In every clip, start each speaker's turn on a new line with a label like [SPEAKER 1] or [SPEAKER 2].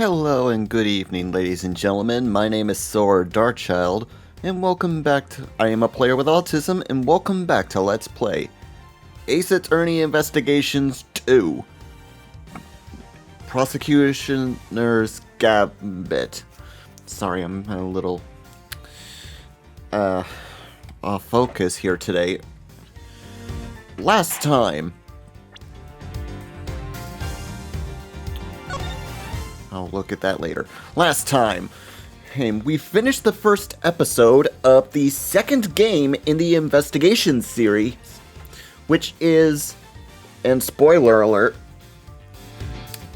[SPEAKER 1] Hello and good evening, ladies and gentlemen. My name is Saur Darkchylde, and welcome back to I Am a Player with Autism, and welcome back to Let's Play Ace Attorney Investigations 2 Prosecutor's Gambit. Sorry, I'm a little off focus here today. Last time, I'll look at that later. Last time, we finished the first episode of the second game in the investigation series, which is, and spoiler alert,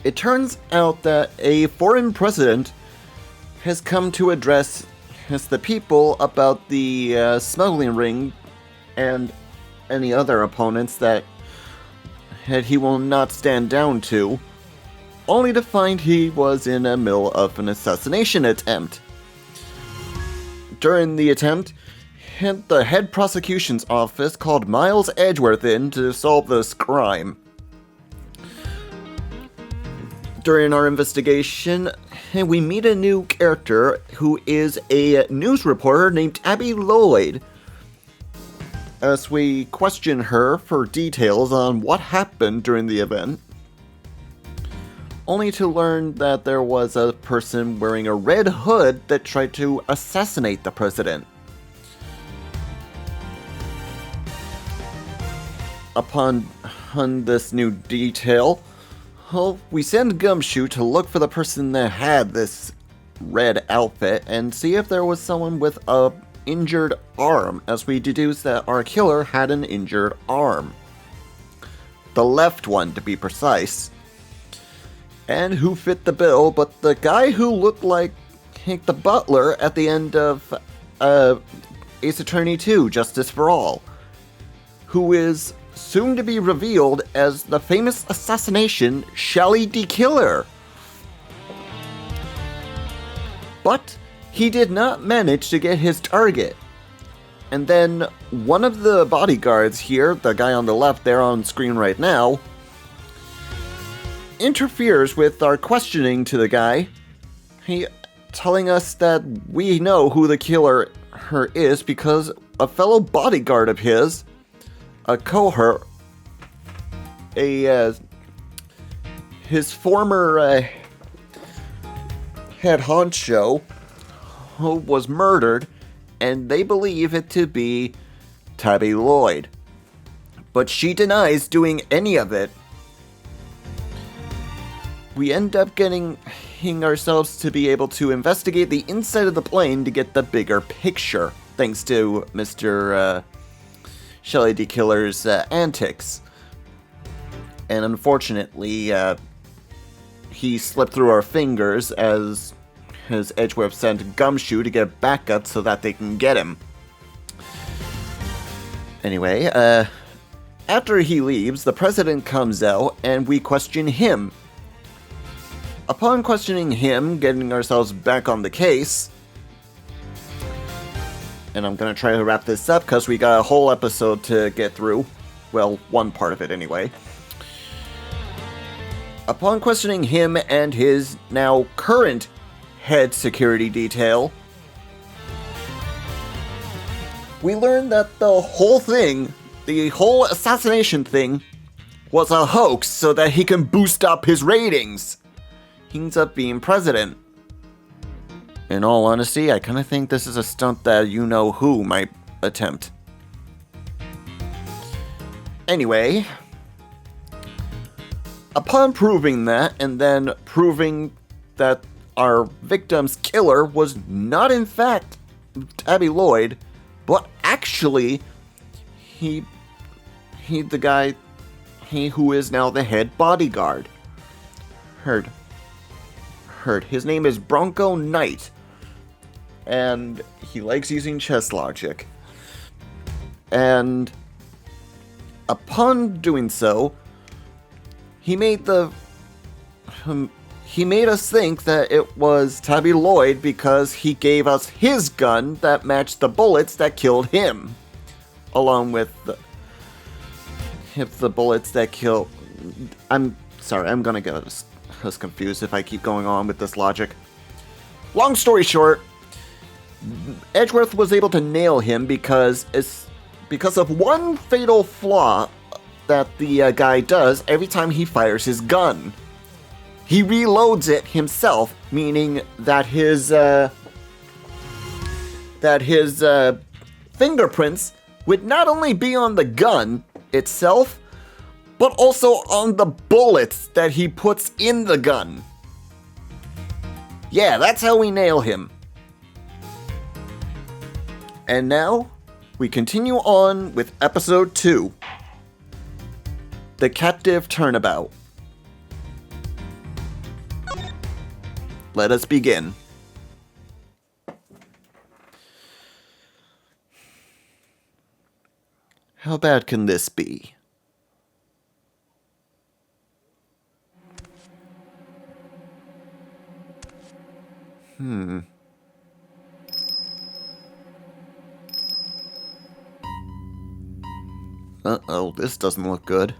[SPEAKER 1] it turns out that a foreign president has come to address the people about the smuggling ring and any other opponents that he will not stand down to, only to find he was in the middle of an assassination attempt. During the attempt, the head prosecution's office called Miles Edgeworth in to solve this crime. During our investigation, we meet a new character who is a news reporter named Abby Lloyd, as we question her for details on what happened during the event, only to learn that there was a person wearing a red hood that tried to assassinate the president. Upon this new detail, we send Gumshoe to look for the person that had this red outfit and see if there was someone with a injured arm, as we deduce that our killer had an injured arm. The left one, to be precise. And who fit the bill but the guy who looked like the butler at the end of Ace Attorney 2, Justice for All, who is soon to be revealed as the famous assassination Shelly the Killer. But he did not manage to get his target. And then one of the bodyguards here, the guy on the left there on screen right now, interferes with our questioning to the guy, telling us that we know who the killer is because a fellow bodyguard of his, a cohort, his former head honcho, was murdered, and they believe it to be Abby Lloyd. But she denies doing any of it. We end up getting ourselves to be able to investigate the inside of the plane to get the bigger picture, thanks to Mr. Shelly the Killer's antics. And unfortunately, he slipped through our fingers as Edgeworth sent Gumshoe to get backup so that they can get him. Anyway, after he leaves, the president comes out and we question him. Upon questioning him, getting ourselves back on the case, and I'm going to try to wrap this up because we got a whole episode to get through. Well, one part of it anyway. Upon questioning him and his now current head security detail, we learned that the whole thing, the whole assassination thing, was a hoax so that he can boost up his ratings. He ends up being president. In all honesty, I kind of think this is a stunt that you-know-who might attempt. Anyway, upon proving that, and then proving that our victim's killer was not in fact Abby Lloyd, but actually the guy who is now the head bodyguard. His name is Bronco Knight, and he likes using chess logic. And upon doing so, he made us think that it was Abby Lloyd because he gave us his gun that matched the bullets that killed him, along with the bullets that killed. I'm sorry, I'm gonna go was confused if I keep going on with this logic. Long story short, Edgeworth was able to nail him because of one fatal flaw that the guy does every time he fires his gun. He reloads it himself, meaning that his fingerprints would not only be on the gun itself, but also on the bullets that he puts in the gun. Yeah, that's how we nail him. And now, we continue on with episode 2. The Captive Turnabout. Let us begin. How bad can this be? Uh-oh, this doesn't look good.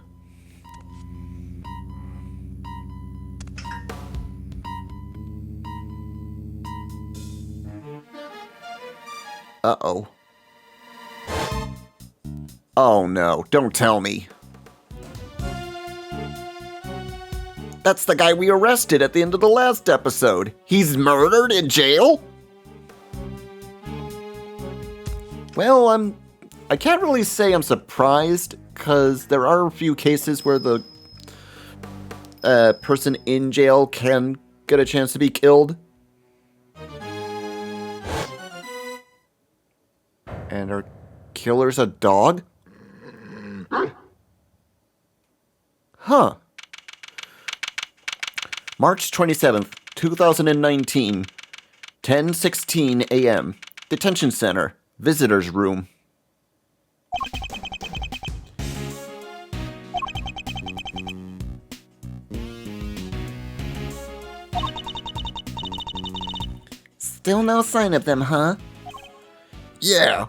[SPEAKER 1] Uh-oh. Oh no, don't tell me. That's the guy we arrested at the end of the last episode. He's murdered in jail? Well, I can't really say I'm surprised, because there are a few cases where the person in jail can get a chance to be killed. And our killer's a dog? Huh. March 27th, 2019, 10:16 a.m. Detention Center, Visitors Room. Still no sign of them, huh? Yeah.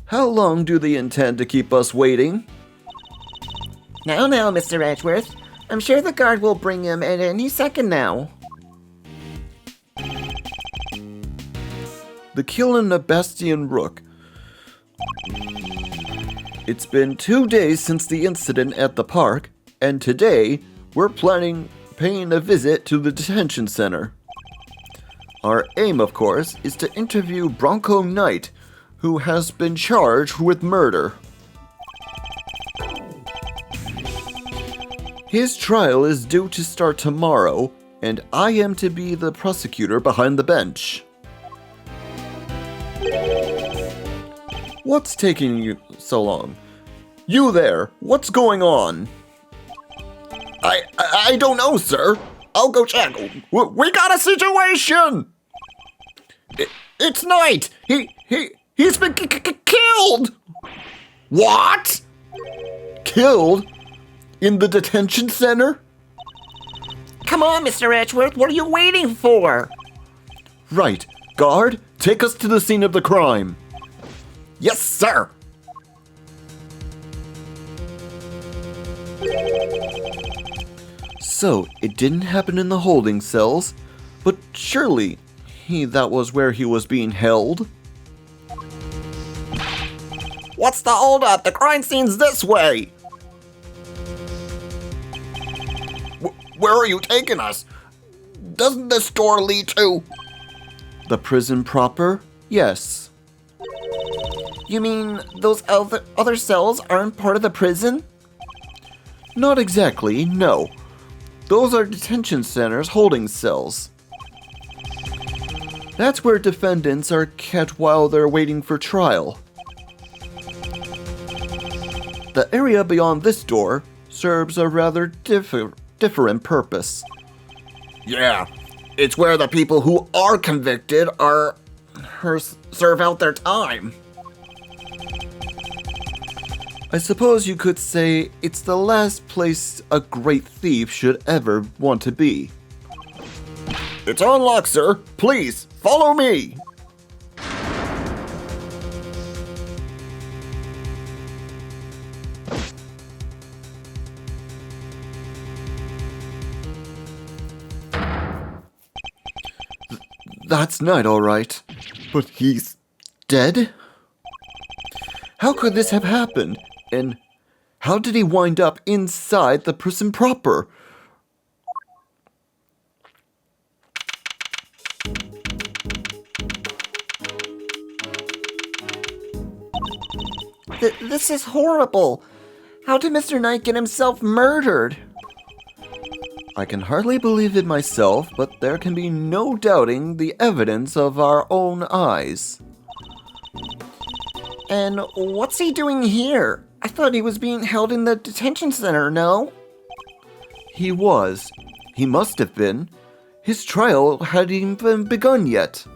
[SPEAKER 1] How long do they intend to keep us waiting? Now, Mr. Edgeworth. I'm sure the guard will bring him at any second now. The killing of Bastian Rook. It's been 2 days since the incident at the park, and today we're paying a visit to the detention center. Our aim, of course, is to interview Bronco Knight, who has been charged with murder. His trial is due to start tomorrow, and I am to be the prosecutor behind the bench. What's taking you so long? You there, what's going on? I don't know, sir. I'll go check. We got a situation! It's Knight! He's been killed! What? Killed? In the detention center? Come on, Mr. Edgeworth, what are you waiting for? Right. Guard, take us to the scene of the crime. Yes, sir! So, it didn't happen in the holding cells, but surely that was where he was being held? What's the holdup? The crime scene's this way! Where are you taking us? Doesn't this door lead to... The prison proper? Yes. You mean those other cells aren't part of the prison? Not exactly, no. Those are detention centers holding cells. That's where defendants are kept while they're waiting for trial. The area beyond this door serves a rather different purpose. Yeah, it's where the people who are convicted serve out their time. I suppose you could say it's the last place a great thief should ever want to be. It's on lock, sir. Please, follow me. That's Knight, all right. But he's dead? How could this have happened? And how did he wind up inside the prison proper?
[SPEAKER 2] This is horrible. How did Mr. Knight get himself murdered?
[SPEAKER 1] I can hardly believe it myself, but there can be no doubting the evidence of our own eyes.
[SPEAKER 2] And what's he doing here? I thought he was being held in the detention center, no?
[SPEAKER 1] He was. He must have been. His trial hadn't even begun yet.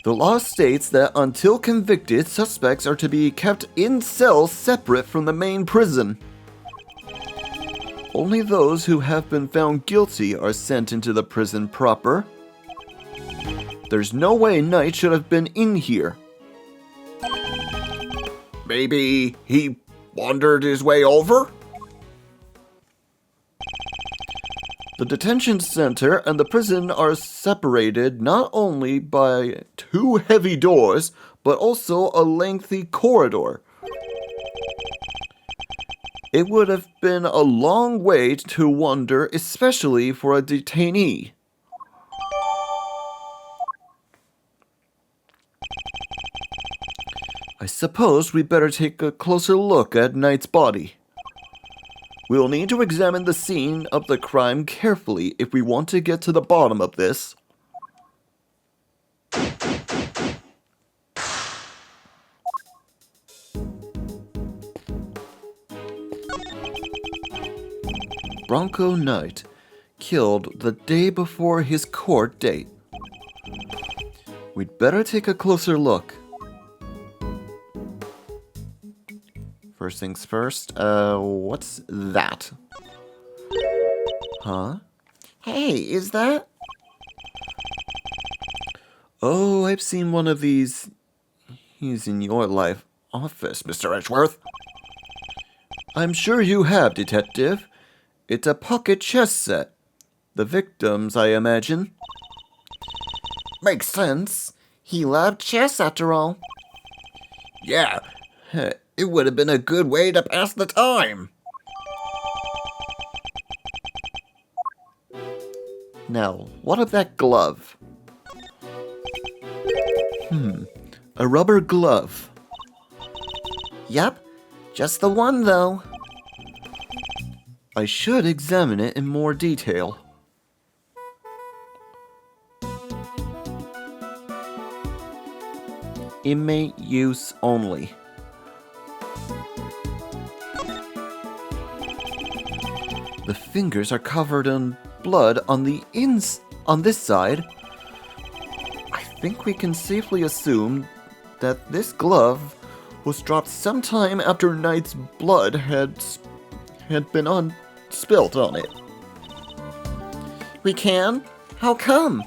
[SPEAKER 1] The law states that until convicted, suspects are to be kept in cells separate from the main prison. Only those who have been found guilty are sent into the prison proper. There's no way Knight should have been in here.
[SPEAKER 3] Maybe he wandered his way over?
[SPEAKER 1] The detention center and the prison are separated not only by 2 heavy doors, but also a lengthy corridor. It would have been a long way to wander, especially for a detainee. I suppose we better take a closer look at Knight's body. We'll need to examine the scene of the crime carefully if we want to get to the bottom of this. Bronco Knight, killed the day before his court date. We'd better take a closer look. First things first, what's that? Huh?
[SPEAKER 2] Hey, is that?
[SPEAKER 1] Oh, I've seen one of these. He's in your life office, Mr. Edgeworth. I'm sure you have, Detective. It's a pocket chess set. The victims, I imagine.
[SPEAKER 2] Makes sense. He loved chess after all.
[SPEAKER 3] Yeah, it would have been a good way to pass the time.
[SPEAKER 1] Now, what of that glove? A rubber glove.
[SPEAKER 2] Yup, just the one though.
[SPEAKER 1] I should examine it in more detail. Inmate use only. The fingers are covered in blood on this side. I think we can safely assume that this glove was dropped sometime after Knight's blood had been spilt on it.
[SPEAKER 2] We can? How come?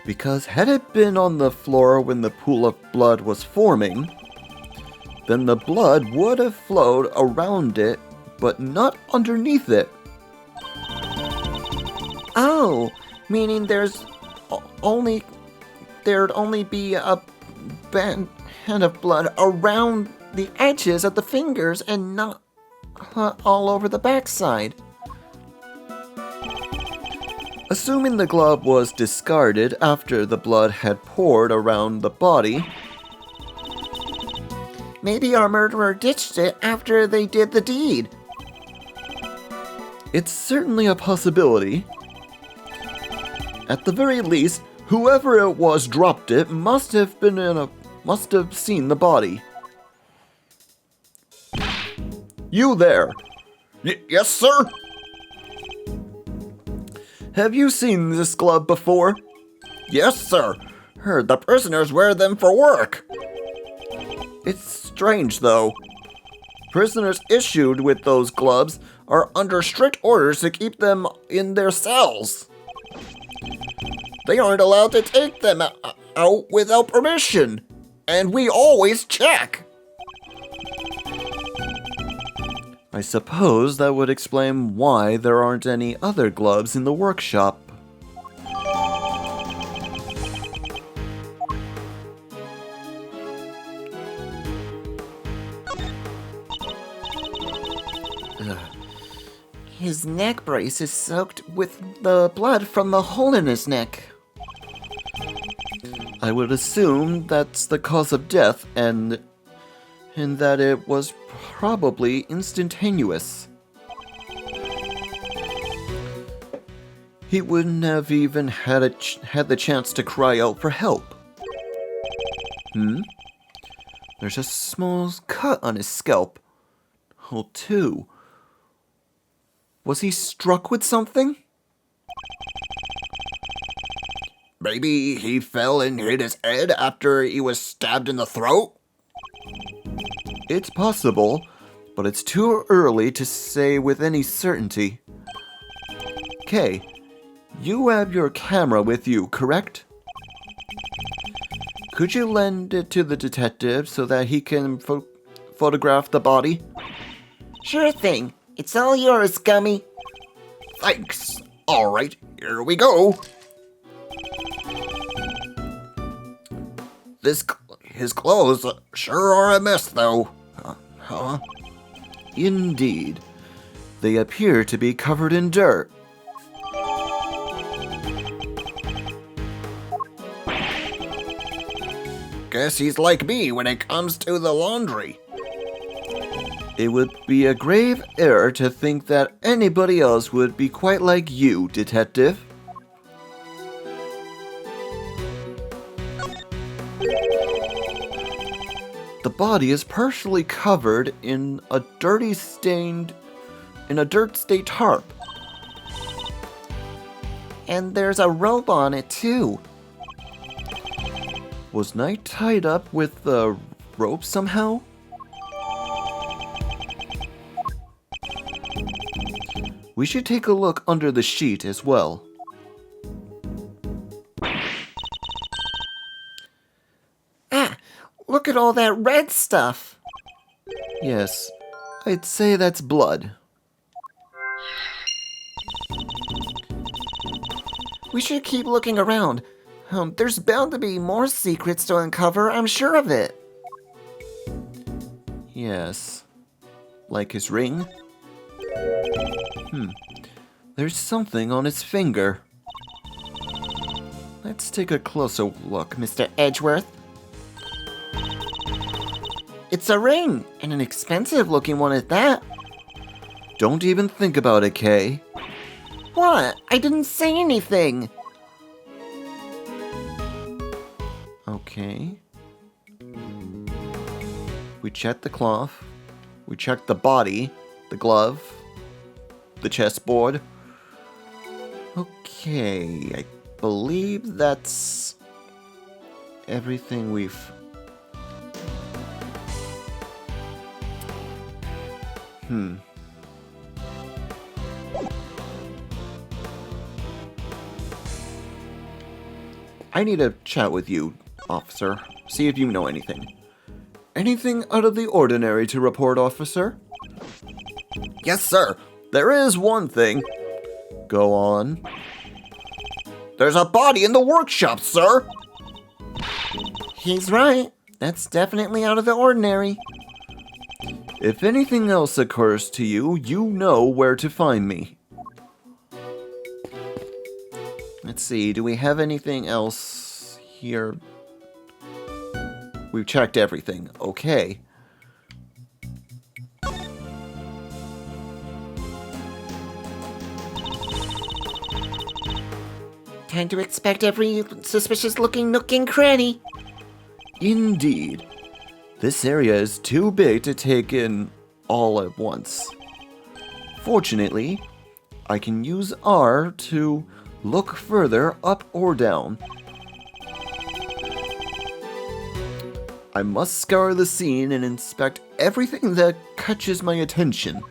[SPEAKER 1] Because had it been on the floor when the pool of blood was forming, then the blood would have flowed around it, but not underneath it.
[SPEAKER 2] Oh, meaning there'd only be a band of blood around the edges of the fingers and not all over the backside.
[SPEAKER 1] Assuming the glove was discarded after the blood had poured around the body,
[SPEAKER 2] maybe our murderer ditched it after they did the deed.
[SPEAKER 1] it's certainly a possibility. At the very least, whoever it was dropped it must have seen the body. You there!
[SPEAKER 3] Yes, sir?
[SPEAKER 1] Have you seen this glove before?
[SPEAKER 3] Yes, sir. Heard the prisoners wear them for work.
[SPEAKER 1] It's strange, though. Prisoners issued with those gloves are under strict orders to keep them in their cells.
[SPEAKER 3] They aren't allowed to take them out without permission. And we always check.
[SPEAKER 1] I suppose that would explain why there aren't any other gloves in the workshop.
[SPEAKER 2] His neck brace is soaked with the blood from the hole in his neck.
[SPEAKER 1] I would assume that's the cause of death and that it was probably instantaneous. He wouldn't have even had the chance to cry out for help. There's a small cut on his scalp. Oh, too. Was he struck with something?
[SPEAKER 3] Maybe he fell and hit his head after he was stabbed in the throat?
[SPEAKER 1] It's possible, but it's too early to say with any certainty. Kay, you have your camera with you, correct? Could you lend it to the detective so that he can photograph the body?
[SPEAKER 2] Sure thing. It's all yours, Gummy.
[SPEAKER 3] Thanks. All right, here we go. His clothes sure are a mess, though. Huh?
[SPEAKER 1] Indeed. They appear to be covered in dirt.
[SPEAKER 3] Guess he's like me when it comes to the laundry.
[SPEAKER 1] It would be a grave error to think that anybody else would be quite like you, Detective. The body is partially covered in a dirt-stained tarp.
[SPEAKER 2] And there's a rope on it, too.
[SPEAKER 1] Was Knight tied up with the rope somehow? We should take a look under the sheet as well.
[SPEAKER 2] Ah, look at all that red stuff.
[SPEAKER 1] Yes, I'd say that's blood.
[SPEAKER 2] We should keep looking around. There's bound to be more secrets to uncover, I'm sure of it.
[SPEAKER 1] Yes. Like his ring? There's something on his finger. Let's take a closer look, Mr.
[SPEAKER 2] Edgeworth. It's a ring, and an expensive-looking one at that.
[SPEAKER 1] Don't even think about it, Kay.
[SPEAKER 2] What? I didn't say anything.
[SPEAKER 1] Okay. We checked the cloth. We checked the body, the glove, the chessboard. Okay, I believe that's everything we've... I need to chat with you, officer. See if you know anything. Anything out of the ordinary to report, officer?
[SPEAKER 3] Yes, sir.
[SPEAKER 1] There is one thing. Go on.
[SPEAKER 3] There's a body in the workshop, sir.
[SPEAKER 2] He's right. That's definitely out of the ordinary.
[SPEAKER 1] If anything else occurs to you, you know where to find me. Let's see, do we have anything else here? We've checked everything. Okay.
[SPEAKER 2] Time to expect every suspicious-looking nook and cranny.
[SPEAKER 1] Indeed. This area is too big to take in all at once. Fortunately, I can use R to look further up or down. I must scour the scene and inspect everything that catches my attention.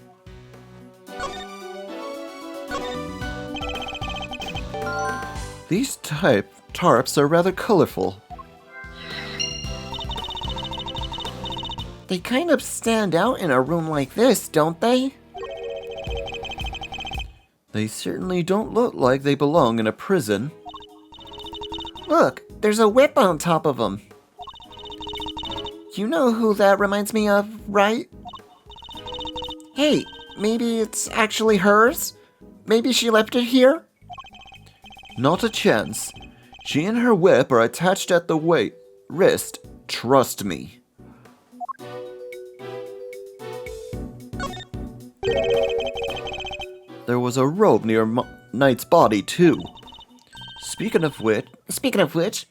[SPEAKER 1] These tarps are rather colorful.
[SPEAKER 2] They kind of stand out in a room like this, don't they?
[SPEAKER 1] They certainly don't look like they belong in a prison.
[SPEAKER 2] Look, there's a whip on top of them. You know who that reminds me of, right? Hey, maybe it's actually hers? Maybe she left it here?
[SPEAKER 1] Not a chance. She and her whip are attached at the wrist. Trust me. There was a rope near Knight's body, too. Speaking of which,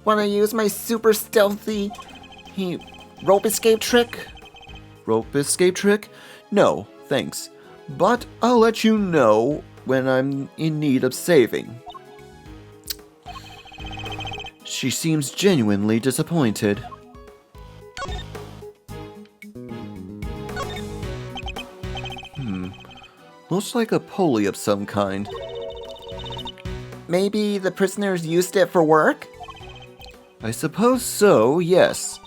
[SPEAKER 2] wanna use my super stealthy rope escape trick?
[SPEAKER 1] Rope escape trick? No, thanks. But I'll let you know when I'm in need of saving. She seems genuinely disappointed. Looks like a pulley of some kind.
[SPEAKER 2] Maybe the prisoners used it for work?
[SPEAKER 1] I suppose so, yes.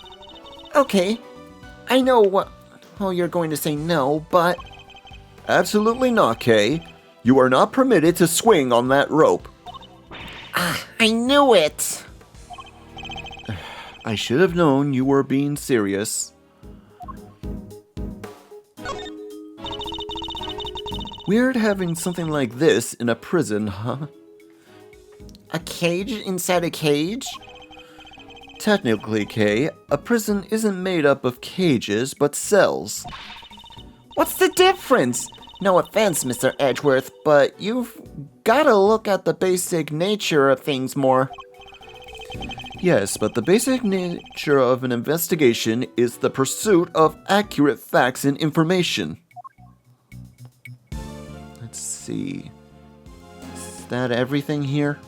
[SPEAKER 2] Okay, I know what... Oh, you're going to say no, but...
[SPEAKER 1] Absolutely not, Kay. You are not permitted to swing on that rope.
[SPEAKER 2] Ah, I knew it!
[SPEAKER 1] I should have known you were being serious. Weird having something like this in a prison, huh?
[SPEAKER 2] A cage inside a cage?
[SPEAKER 1] Technically, Kay, a prison isn't made up of cages, but cells.
[SPEAKER 2] What's the difference? No offense, Mr. Edgeworth, but you've gotta look at the basic nature of things more.
[SPEAKER 1] Yes, but the basic nature of an investigation is the pursuit of accurate facts and information. Let's see. Is that everything here?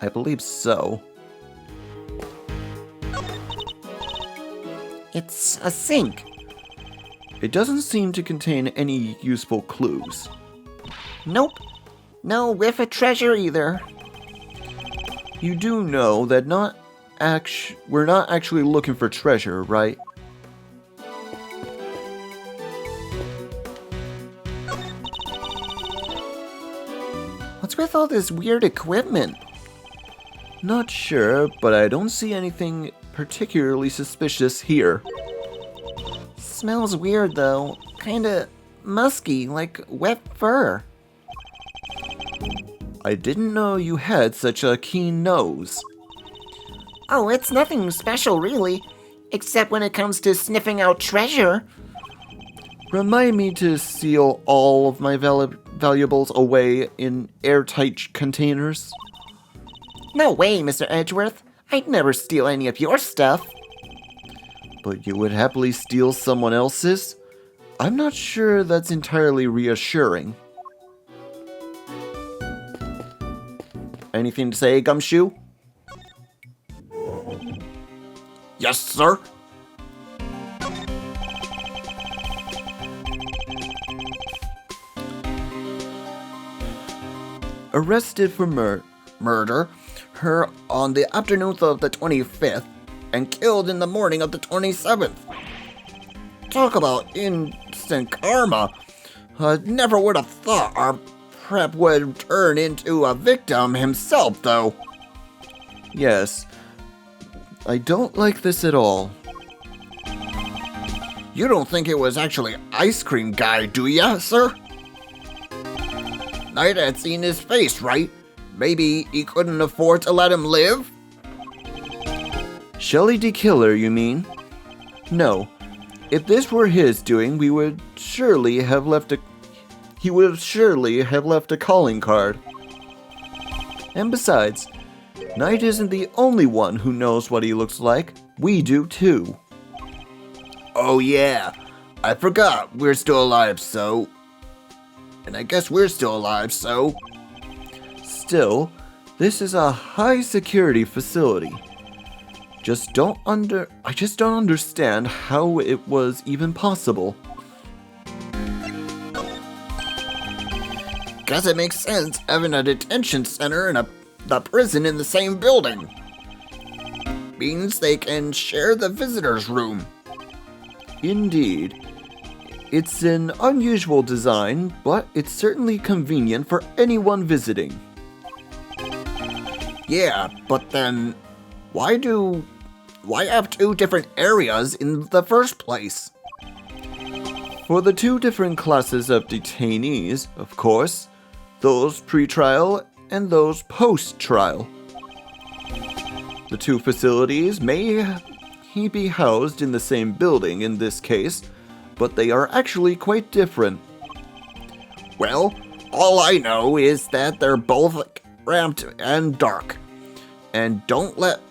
[SPEAKER 1] I believe so.
[SPEAKER 2] It's a sink.
[SPEAKER 1] It doesn't seem to contain any useful clues.
[SPEAKER 2] Nope. No whiff of treasure either.
[SPEAKER 1] You do know that we're not actually looking for treasure, right?
[SPEAKER 2] What's with all this weird equipment?
[SPEAKER 1] Not sure, but I don't see anything particularly suspicious here.
[SPEAKER 2] Smells weird though. Kinda musky, like wet fur.
[SPEAKER 1] I didn't know you had such a keen nose.
[SPEAKER 2] Oh, it's nothing special really. Except when it comes to sniffing out treasure.
[SPEAKER 1] Remind me to seal all of my valuables away in airtight containers.
[SPEAKER 2] No way, Mr. Edgeworth. I'd never steal any of your stuff.
[SPEAKER 1] But you would happily steal someone else's? I'm not sure that's entirely reassuring. Anything to say, Gumshoe?
[SPEAKER 3] Yes, sir.
[SPEAKER 1] Arrested for
[SPEAKER 3] Murder her on the afternoon of the 25th and killed in the morning of the 27th. Talk about instant karma. Never would have thought our prep would turn into a victim himself, though.
[SPEAKER 1] Yes. I don't like this at all.
[SPEAKER 3] You don't think it was actually Ice Cream Guy, do ya, sir? Knight had seen his face, right? Maybe he couldn't afford to let him live?
[SPEAKER 1] Shelley D. Killer, you mean? No. If this were his doing, he would surely have left a calling card. And besides, Knight isn't the only one who knows what he looks like. We do too.
[SPEAKER 3] Oh yeah, I forgot we're still alive, so... And I guess we're still alive, so...
[SPEAKER 1] Still, this is a high security facility. I just don't understand how it was even possible.
[SPEAKER 3] Guess it makes sense having a detention center and the prison in the same building. means they can share the visitor's room.
[SPEAKER 1] Indeed. It's an unusual design, but it's certainly convenient for anyone visiting.
[SPEAKER 3] Yeah, but then why have two different areas in the first place?
[SPEAKER 1] For the two different classes of detainees, of course, those pre-trial and those post-trial. The two facilities may be housed in the same building in this case, but they are actually quite different.
[SPEAKER 3] Well, all I know is that they're both cramped and dark, and don't let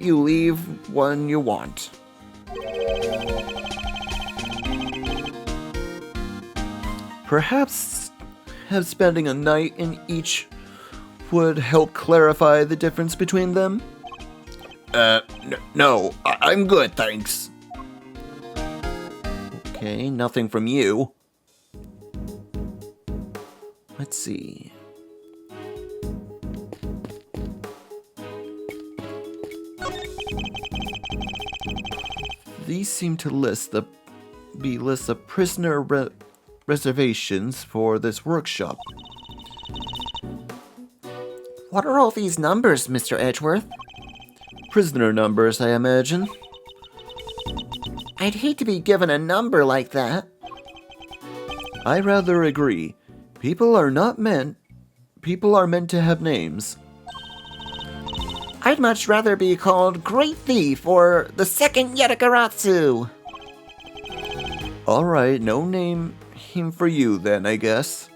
[SPEAKER 3] you leave when you want.
[SPEAKER 1] Perhaps spending a night in each would help clarify the difference between them?
[SPEAKER 3] No, I'm good, thanks.
[SPEAKER 1] Okay, nothing from you. Let's see. These seem to list of prisoner reservations for this workshop.
[SPEAKER 2] What are all these numbers, Mr. Edgeworth?
[SPEAKER 1] Prisoner numbers, I imagine.
[SPEAKER 2] I'd hate to be given a number like that.
[SPEAKER 1] I rather agree. People are meant to have names.
[SPEAKER 2] I'd much rather be called Great Thief or the Second Yatagaratsu.
[SPEAKER 1] Alright, no name for you then, I guess.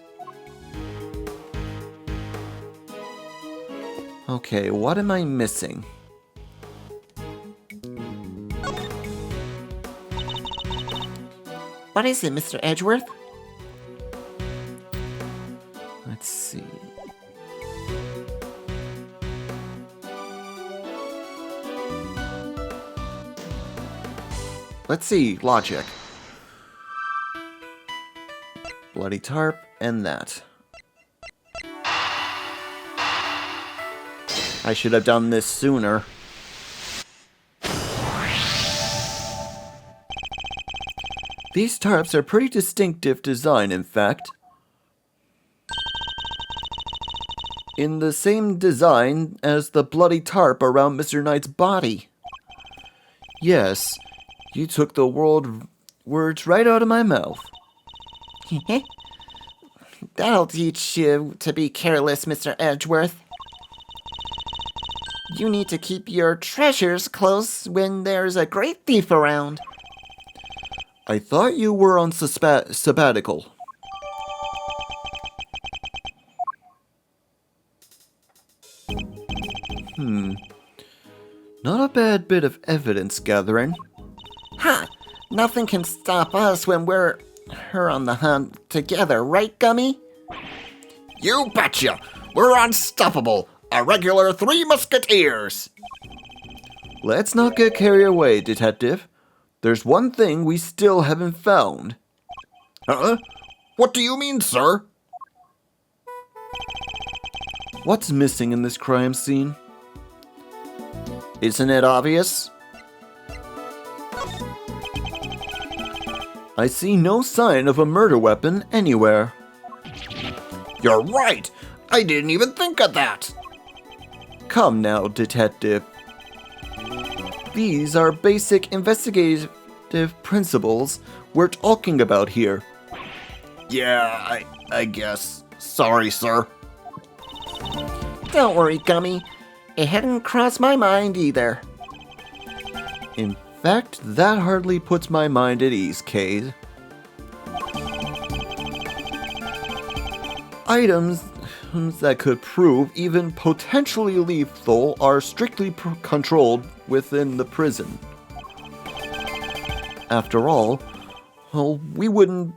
[SPEAKER 1] Okay, what am I missing?
[SPEAKER 2] What is it, Mr. Edgeworth?
[SPEAKER 1] Let's see. Let's see, logic. Bloody tarp and that. I should have done this sooner. These tarps are pretty distinctive design, in fact. In the same design as the bloody tarp around Mr. Knight's body. Yes, you took the words right out of my mouth.
[SPEAKER 2] That'll teach you to be careless, Mr. Edgeworth. You need to keep your treasures close when there's a great thief around.
[SPEAKER 1] I thought you were on sabbatical. Not a bad bit of evidence gathering.
[SPEAKER 2] Ha! Nothing can stop us when we're on the hunt together, right, Gummy?
[SPEAKER 3] You betcha! We're unstoppable! A regular Three Musketeers!
[SPEAKER 1] Let's not get carried away, Detective. There's one thing we still haven't found.
[SPEAKER 3] Huh? What do you mean, sir?
[SPEAKER 1] What's missing in this crime scene? Isn't it obvious? I see no sign of a murder weapon anywhere.
[SPEAKER 3] You're right! I didn't even think of that!
[SPEAKER 1] Come now, Detective. These are basic investigative principles we're talking about here.
[SPEAKER 3] Yeah, I guess. Sorry, sir.
[SPEAKER 2] Don't worry, Gummy. It hadn't crossed my mind either.
[SPEAKER 1] In fact, that hardly puts my mind at ease, Cade. Items that could prove even potentially lethal are strictly controlled within the prison. After all, well, we wouldn't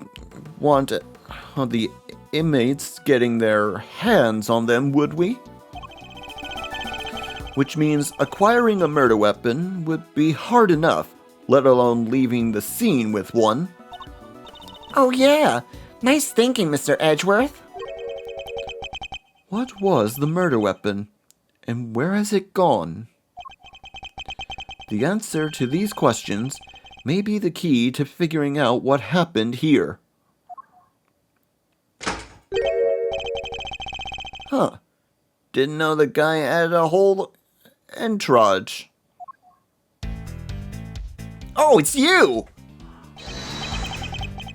[SPEAKER 1] want the inmates getting their hands on them, would we? Which means acquiring a murder weapon would be hard enough, let alone leaving the scene with one.
[SPEAKER 2] Oh yeah, nice thinking, Mr. Edgeworth.
[SPEAKER 1] What was the murder weapon, and where has it gone? The answer to these questions may be the key to figuring out what happened here. Huh. Didn't know the guy had a whole entourage. Oh, it's you!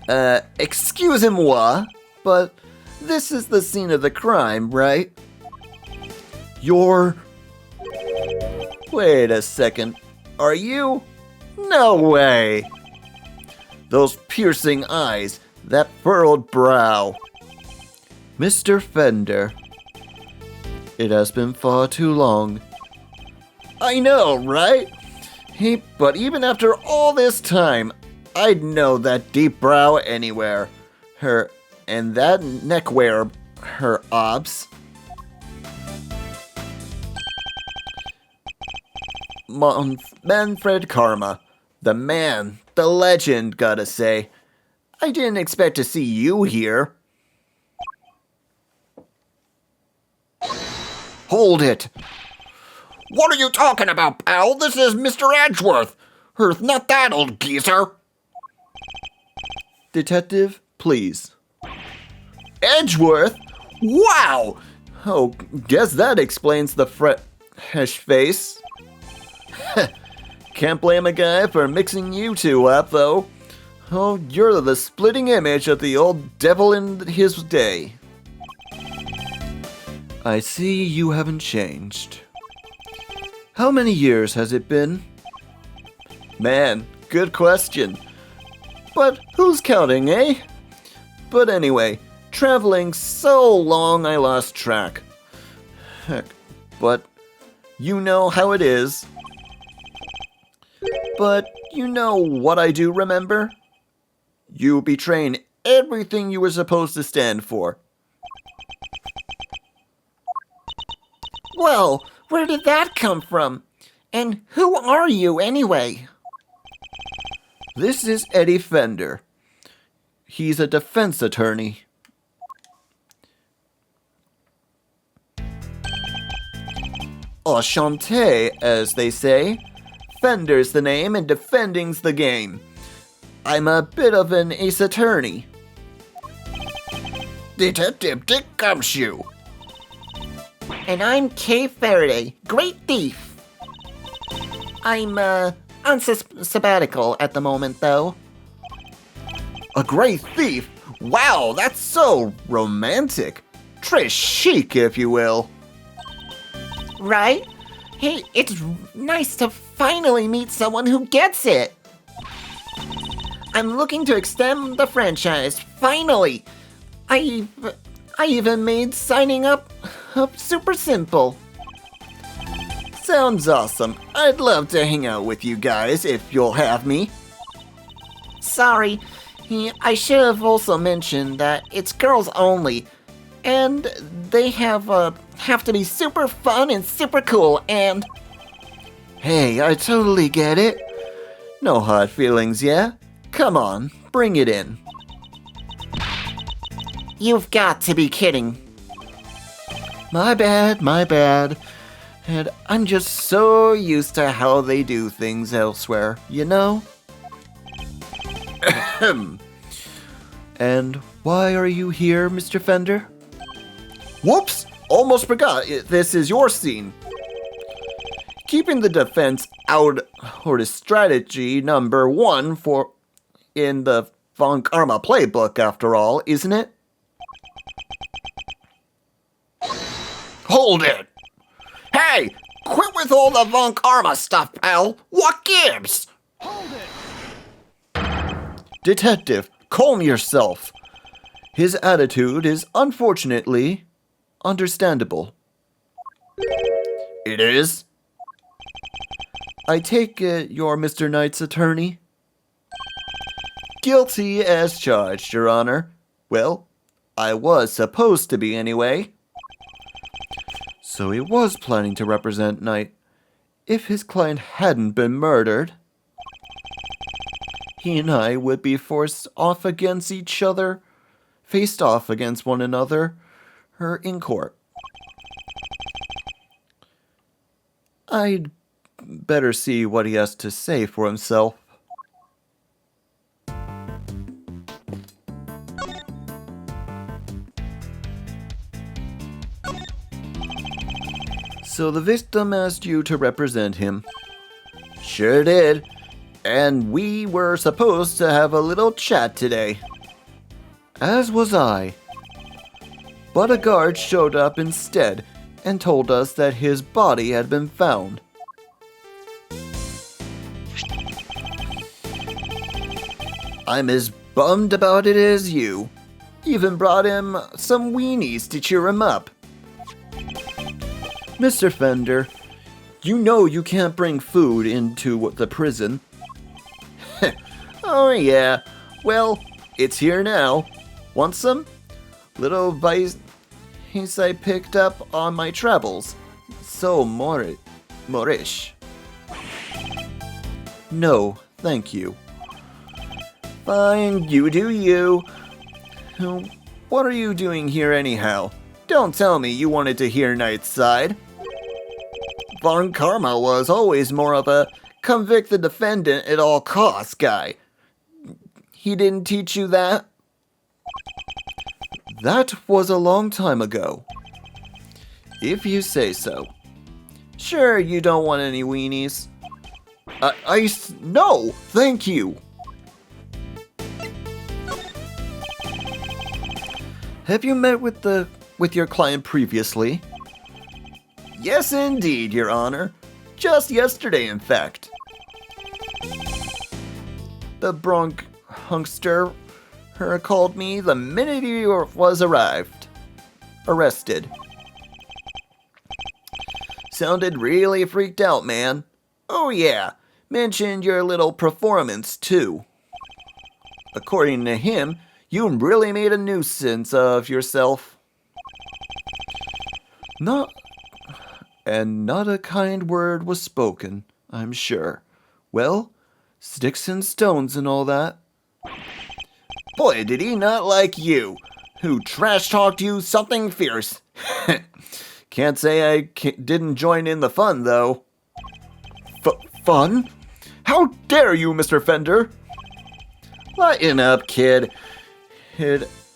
[SPEAKER 1] Excusez-moi, but this is the scene of the crime, right? You're... Wait a second. Are you? No way! Those piercing eyes, that furrowed brow. Mr. Fender. It has been far too long. I know, right? But even after all this time, I'd know that deep brow anywhere. And that neckwear, her obs. Manfred Karma. The man, the legend, gotta say. I didn't expect to see you here. Hold it!
[SPEAKER 3] What are you talking about, pal? This is Mr. Edgeworth. Not that old geezer.
[SPEAKER 1] Detective, please. Edgeworth? Wow! Oh, guess that explains the fresh face. Can't blame a guy for mixing you two up, though. Oh, you're the splitting image of the old devil in his day. I see you haven't changed. How many years has it been? Man, good question. But who's counting, eh? But anyway, traveling so long I lost track. Heck, but you know how it is. But you know what I do remember? You betraying everything you were supposed to stand for.
[SPEAKER 2] Well, where did that come from? And who are you anyway?
[SPEAKER 1] This is Eddie Fender. He's a defense attorney. Enchanté, as they say. Fender's the name and defending's the game. I'm a bit of an ace attorney.
[SPEAKER 3] Detective Dick Gumshoe.
[SPEAKER 2] And I'm Kay Faraday, great thief. I'm, on sabbatical at the moment, though.
[SPEAKER 1] A great thief? Wow, that's so romantic. Très chic, if you will.
[SPEAKER 2] Right? Hey, it's nice to finally meet someone who gets it. I'm looking to extend the franchise, finally. I even made signing up super simple.
[SPEAKER 1] Sounds awesome. I'd love to hang out with you guys if you'll have me.
[SPEAKER 2] Sorry, I should have also mentioned that it's girls only, and they have to be super fun and super cool, and...
[SPEAKER 1] Hey, I totally get it. No hard feelings, yeah? Come on, bring it in.
[SPEAKER 2] You've got to be kidding.
[SPEAKER 1] My bad. And I'm just so used to how they do things elsewhere, you know? And why are you here, Mr. Fender? Whoops! Almost forgot, this is your scene. Keeping the defense out, or the strategy number one in the Von Karma playbook, after all, isn't it?
[SPEAKER 3] Hold it! Hey! Quit with all the Von Karma stuff, pal! What gives?
[SPEAKER 1] Detective, calm yourself. His attitude is unfortunately understandable.
[SPEAKER 3] It is?
[SPEAKER 1] I take it you're Mr. Knight's attorney? Guilty as charged, Your Honor. Well, I was supposed to be anyway. So he was planning to represent Knight. If his client hadn't been murdered, he and I would be forced off against each other, faced off against one another, in court. I'd better see what he has to say for himself. So the victim asked you to represent him. Sure did. And we were supposed to have a little chat today. As was I. But a guard showed up instead and told us that his body had been found. I'm as bummed about it as you. Even brought him some weenies to cheer him up. Mr. Fender, you know you can't bring food into the prison. Oh yeah, well, it's here now. Want some? Little vice I picked up on my travels. So Moorish. No, thank you. Fine, you do you. What are you doing here anyhow? Don't tell me you wanted to hear Nightside. Von Karma was always more of a convict the defendant at all costs guy. He didn't teach you that? That was a long time ago. If you say so. Sure, you don't want any weenies. No, thank you. Have you met with your client previously? Yes, indeed, Your Honor. Just yesterday, in fact. The Bronx hunkster called me the minute he was arrested. Sounded really freaked out, man. Oh yeah, mentioned your little performance, too. According to him, you really made a nuisance of yourself. Not a kind word was spoken, I'm sure. Well, sticks and stones and all that. Boy, did he not like you, who trash-talked you something fierce. Can't say I didn't join in the fun, though. Fun? How dare you, Mr. Fender? Lighten up, kid.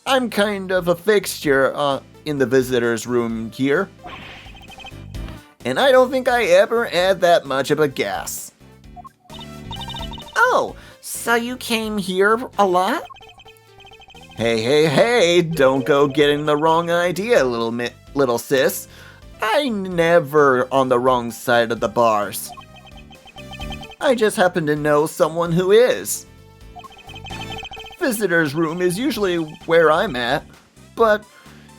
[SPEAKER 1] I'm kind of a fixture in the visitor's room here. And I don't think I ever add that much of a gas.
[SPEAKER 2] Oh, so you came here a lot?
[SPEAKER 1] Hey, don't go getting the wrong idea, little sis. I never on the wrong side of the bars. I just happen to know someone who is. Visitor's room is usually where I'm at, but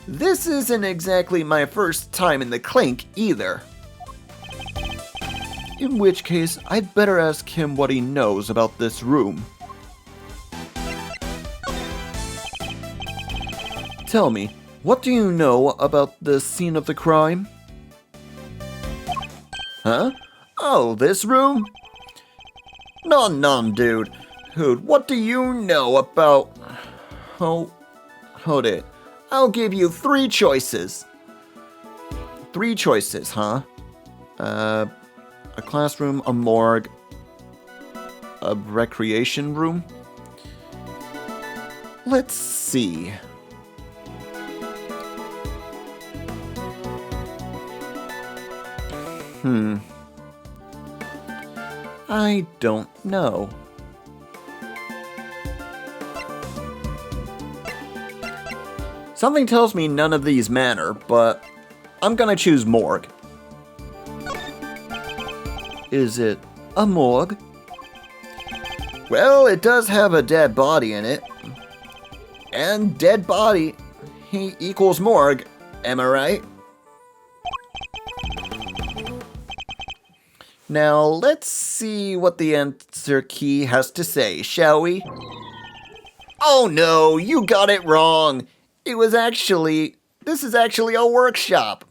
[SPEAKER 1] this isn't exactly my first time in the clink either. In which case, I'd better ask him what he knows about this room. Tell me, what do you know about the scene of the crime? Huh? Oh, this room? None, dude. What do you know about... Oh, hold it. I'll give you 3 choices. 3 choices, huh? A classroom, a morgue, a recreation room? Let's see. I don't know. Something tells me none of these matter, but I'm gonna choose morgue. Is it a morgue? Well, it does have a dead body in it. And dead body equals morgue, am I right? Now, let's see what the answer key has to say, shall we? Oh no, you got it wrong! This is actually a workshop.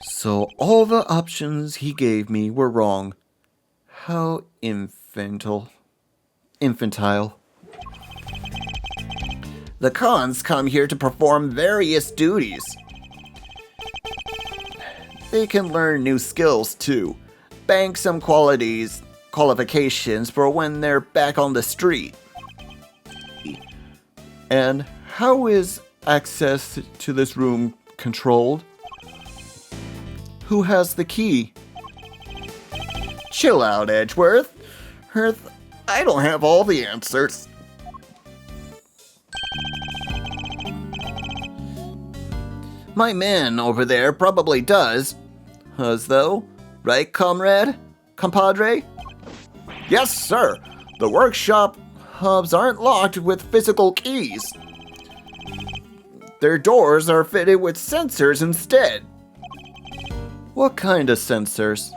[SPEAKER 1] So all the options he gave me were wrong. How infantile. The cons come here to perform various duties. They can learn new skills too. Bank some qualifications for when they're back on the street. And how is access to this room controlled? Who has the key?
[SPEAKER 3] Chill out, Edgeworth. I don't have all the answers. My man over there probably does.
[SPEAKER 1] As though? Right, comrade? Compadre?
[SPEAKER 3] Yes, sir. The workshop hubs aren't locked with physical keys. Their doors are fitted with sensors instead.
[SPEAKER 1] What kind of sensors?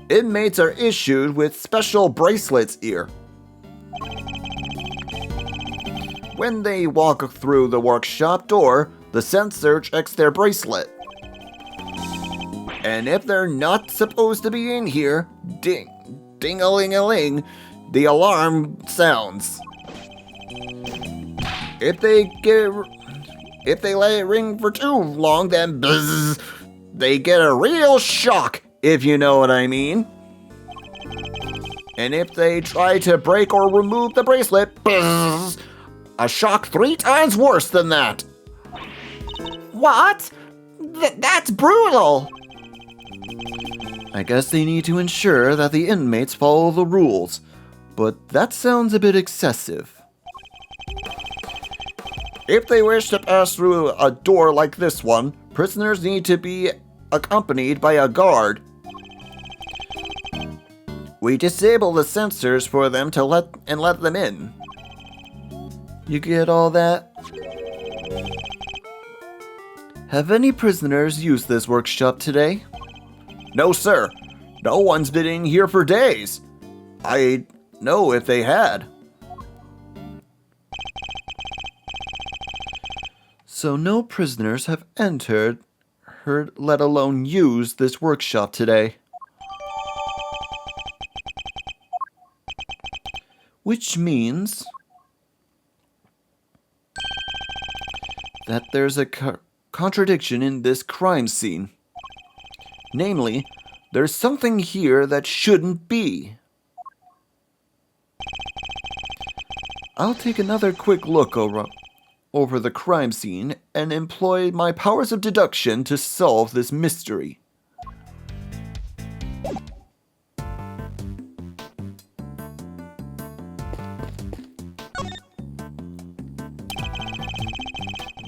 [SPEAKER 3] Inmates are issued with special bracelets here. When they walk through the workshop door, the sensor checks their bracelet. And if they're not supposed to be in here, ding-a-ling-a-ling, the alarm sounds. If they let it ring for too long, then buzz, they get a real shock, if you know what I mean. And if they try to break or remove the bracelet, buzz, a shock 3 times worse than that.
[SPEAKER 2] What? That's brutal!
[SPEAKER 1] I guess they need to ensure that the inmates follow the rules, but that sounds a bit excessive.
[SPEAKER 3] If they wish to pass through a door like this one, prisoners need to be accompanied by a guard. We disable the sensors for them to let them in.
[SPEAKER 1] You get all that? Have any prisoners used this workshop today?
[SPEAKER 3] No, sir. No one's been in here for days. I'd know if they had.
[SPEAKER 1] So no prisoners have entered, let alone used this workshop today. Which means that there's a contradiction in this crime scene. Namely, there's something here that shouldn't be. I'll take another quick look over the crime scene and employ my powers of deduction to solve this mystery.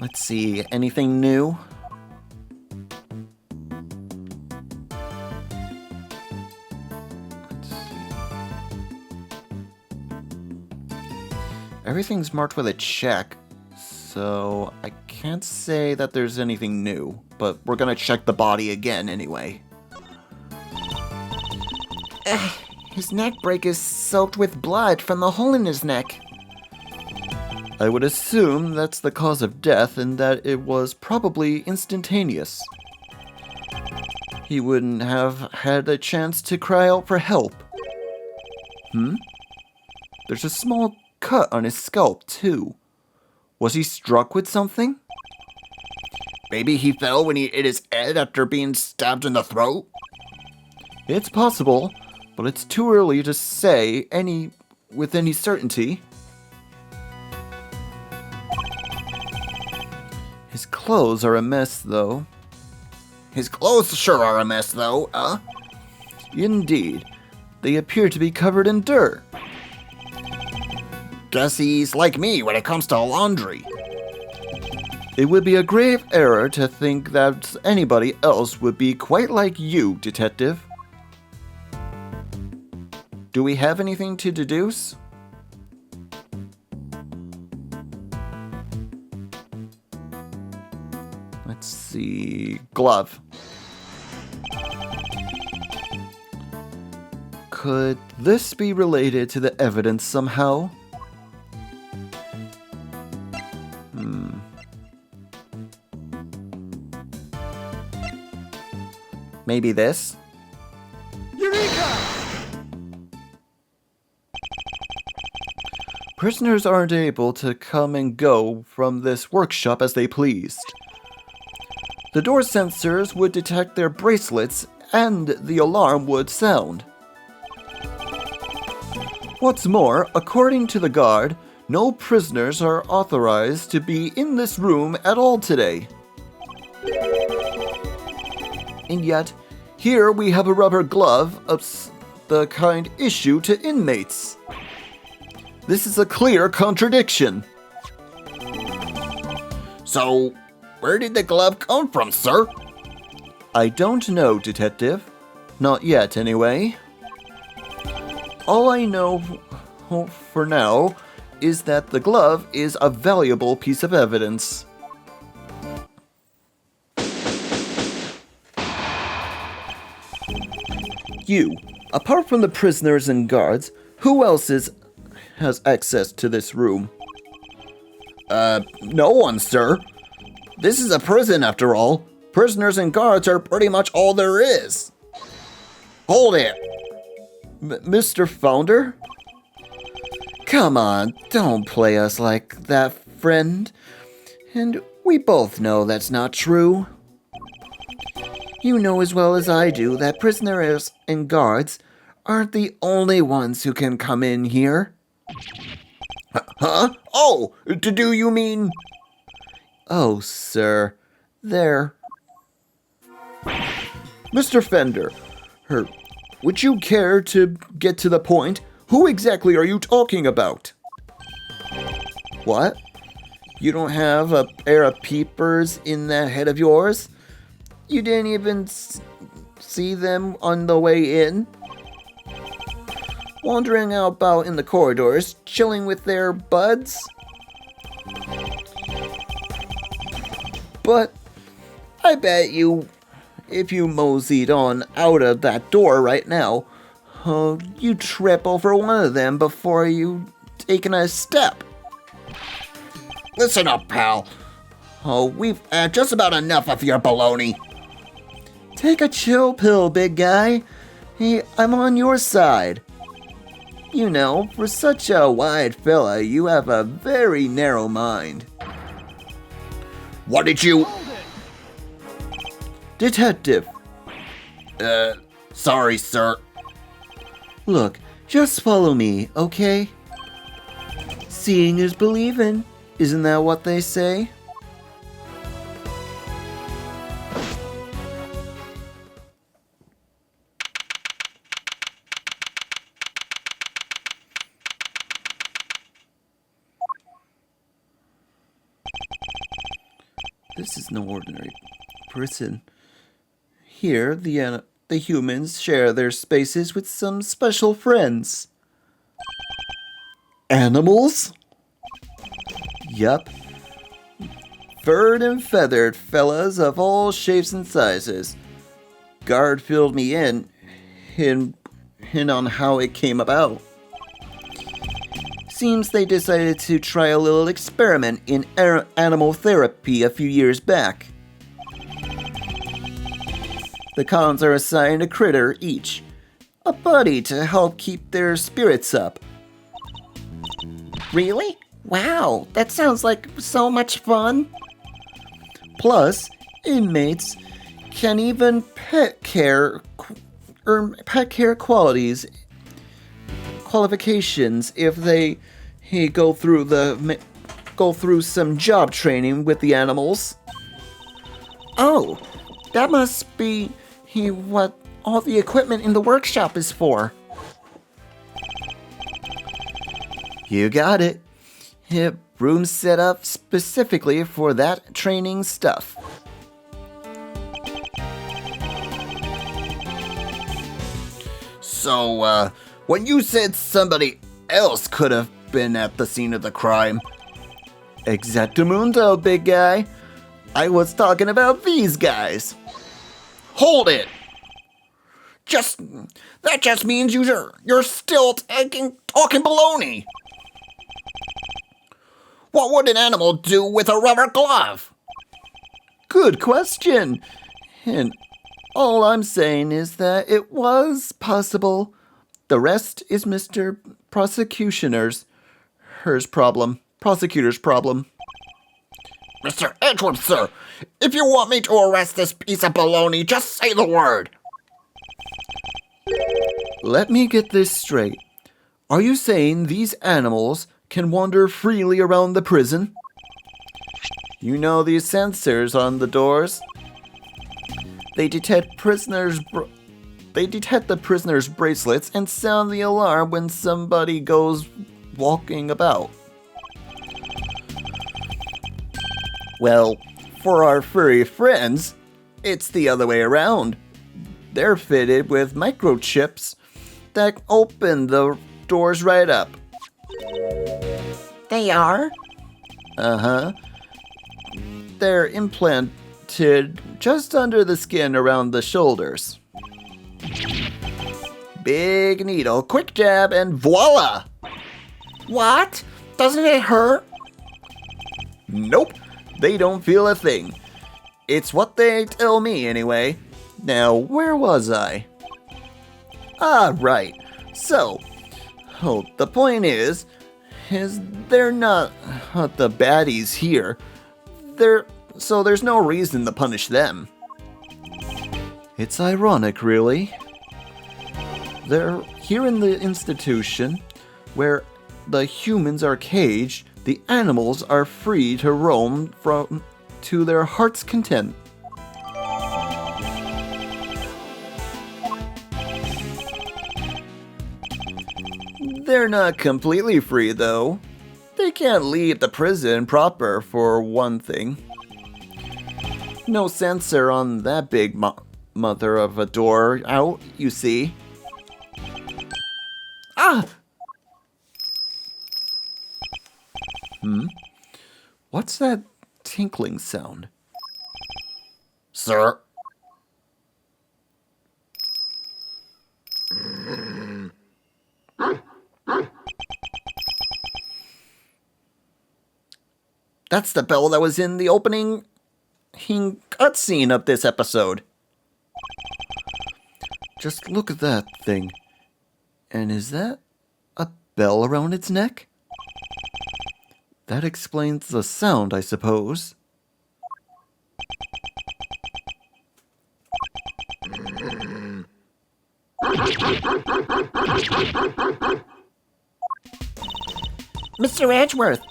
[SPEAKER 1] Let's see, anything new? Let's see. Everything's marked with a check, so I can't say that there's anything new, but we're gonna check the body again anyway.
[SPEAKER 2] His neck break is soaked with blood from the hole in his neck.
[SPEAKER 1] I would assume that's the cause of death and that it was probably instantaneous. He wouldn't have had a chance to cry out for help. There's a small cut on his scalp, too. Was he struck with something?
[SPEAKER 3] Maybe he fell when he hit his head after being stabbed in the throat?
[SPEAKER 1] It's possible, but it's too early to say with any certainty. His clothes are a mess, though.
[SPEAKER 3] His clothes sure are a mess, though,
[SPEAKER 1] Indeed. They appear to be covered in dirt.
[SPEAKER 3] Guess he's like me when it comes to laundry.
[SPEAKER 1] It would be a grave error to think that anybody else would be quite like you, Detective. Do we have anything to deduce? Let's see. Glove. Could this be related to the evidence somehow? Maybe this? Eureka! Prisoners aren't able to come and go from this workshop as they pleased. The door sensors would detect their bracelets and the alarm would sound. What's more, according to the guard, no prisoners are authorized to be in this room at all today. And yet, here we have a rubber glove of the kind issued to inmates. This is a clear contradiction.
[SPEAKER 3] So, where did the glove come from, sir?
[SPEAKER 1] I don't know, Detective. Not yet, anyway. All I know for now is that the glove is a valuable piece of evidence. You, apart from the prisoners and guards, who else has access to this room?
[SPEAKER 3] No one, sir. This is a prison, after all. Prisoners and guards are pretty much all there is. Hold it!
[SPEAKER 1] Mr. Founder? Come on, don't play us like that, friend. And we both know that's not true. You know as well as I do that prisoners and guards aren't the only ones who can come in here.
[SPEAKER 3] Huh? Oh, do you mean...
[SPEAKER 1] Oh, sir, there. Mr. Fender, would you care to get to the point? Who exactly are you talking about? What? You don't have a pair of peepers in that head of yours? You didn't even see them on the way in? Wandering about in the corridors, chilling with their buds? But I bet you, if you moseyed on out of that door right now, you'd trip over one of them before you taken a step.
[SPEAKER 3] Listen up, pal. Oh, we've had just about enough of your baloney.
[SPEAKER 1] Take a chill pill, big guy. Hey, I'm on your side. You know, for such a wide fella, you have a very narrow mind.
[SPEAKER 3] What did you...
[SPEAKER 1] Detective.
[SPEAKER 3] Sorry, sir.
[SPEAKER 1] Look, just follow me, okay? Seeing is believing. Isn't that what they say? This is no ordinary prison. Here, the humans share their spaces with some special friends. Animals? Yup. Furred and feathered fellas of all shapes and sizes. Guard filled me in on how it came about. Seems they decided to try a little experiment in animal therapy a few years back. The cons are assigned a critter each, a buddy to help keep their spirits up.
[SPEAKER 2] Really? Wow, that sounds like so much fun.
[SPEAKER 1] Plus, inmates can even pet care qualifications if they go through some job training with the animals.
[SPEAKER 2] Oh, that must be what all the equipment in the workshop is for.
[SPEAKER 1] You got it. Room set up specifically for that training stuff.
[SPEAKER 3] So, when you said somebody else could have been at the scene of the crime...
[SPEAKER 1] Exactamundo, big guy. I was talking about these guys.
[SPEAKER 3] Hold it! That just means you're still talking baloney. What would an animal do with a rubber glove?
[SPEAKER 1] Good question. And all I'm saying is that it was possible. The rest is Mr. Prosecutor's problem.
[SPEAKER 3] Mr. Edgeworth, sir, if you want me to arrest this piece of baloney, just say the word.
[SPEAKER 1] Let me get this straight. Are you saying these animals can wander freely around the prison? You know these sensors on the doors? They detect the prisoner's bracelets and sound the alarm when somebody goes walking about. Well, for our furry friends, it's the other way around. They're fitted with microchips that open the doors right up.
[SPEAKER 2] They are?
[SPEAKER 1] Uh-huh. They're implanted just under the skin around the shoulders. Big needle, quick jab, and voila!
[SPEAKER 2] What? Doesn't it hurt?
[SPEAKER 1] Nope, they don't feel a thing. It's what they tell me anyway. Now, where was I? Ah, right. So, the point is they're not the baddies here. So there's no reason to punish them. It's ironic, really. They're here in the institution where the humans are caged, the animals are free to roam to their heart's content. They're not completely free, though. They can't leave the prison proper, for one thing. No sensor on that big mother of a door out, you see. Ah! What's that tinkling sound?
[SPEAKER 3] Sir?
[SPEAKER 1] That's the bell that was in the opening cutscene of this episode. Just look at that thing. And is that a bell around its neck? That explains the sound, I suppose.
[SPEAKER 2] Mr. Edgeworth,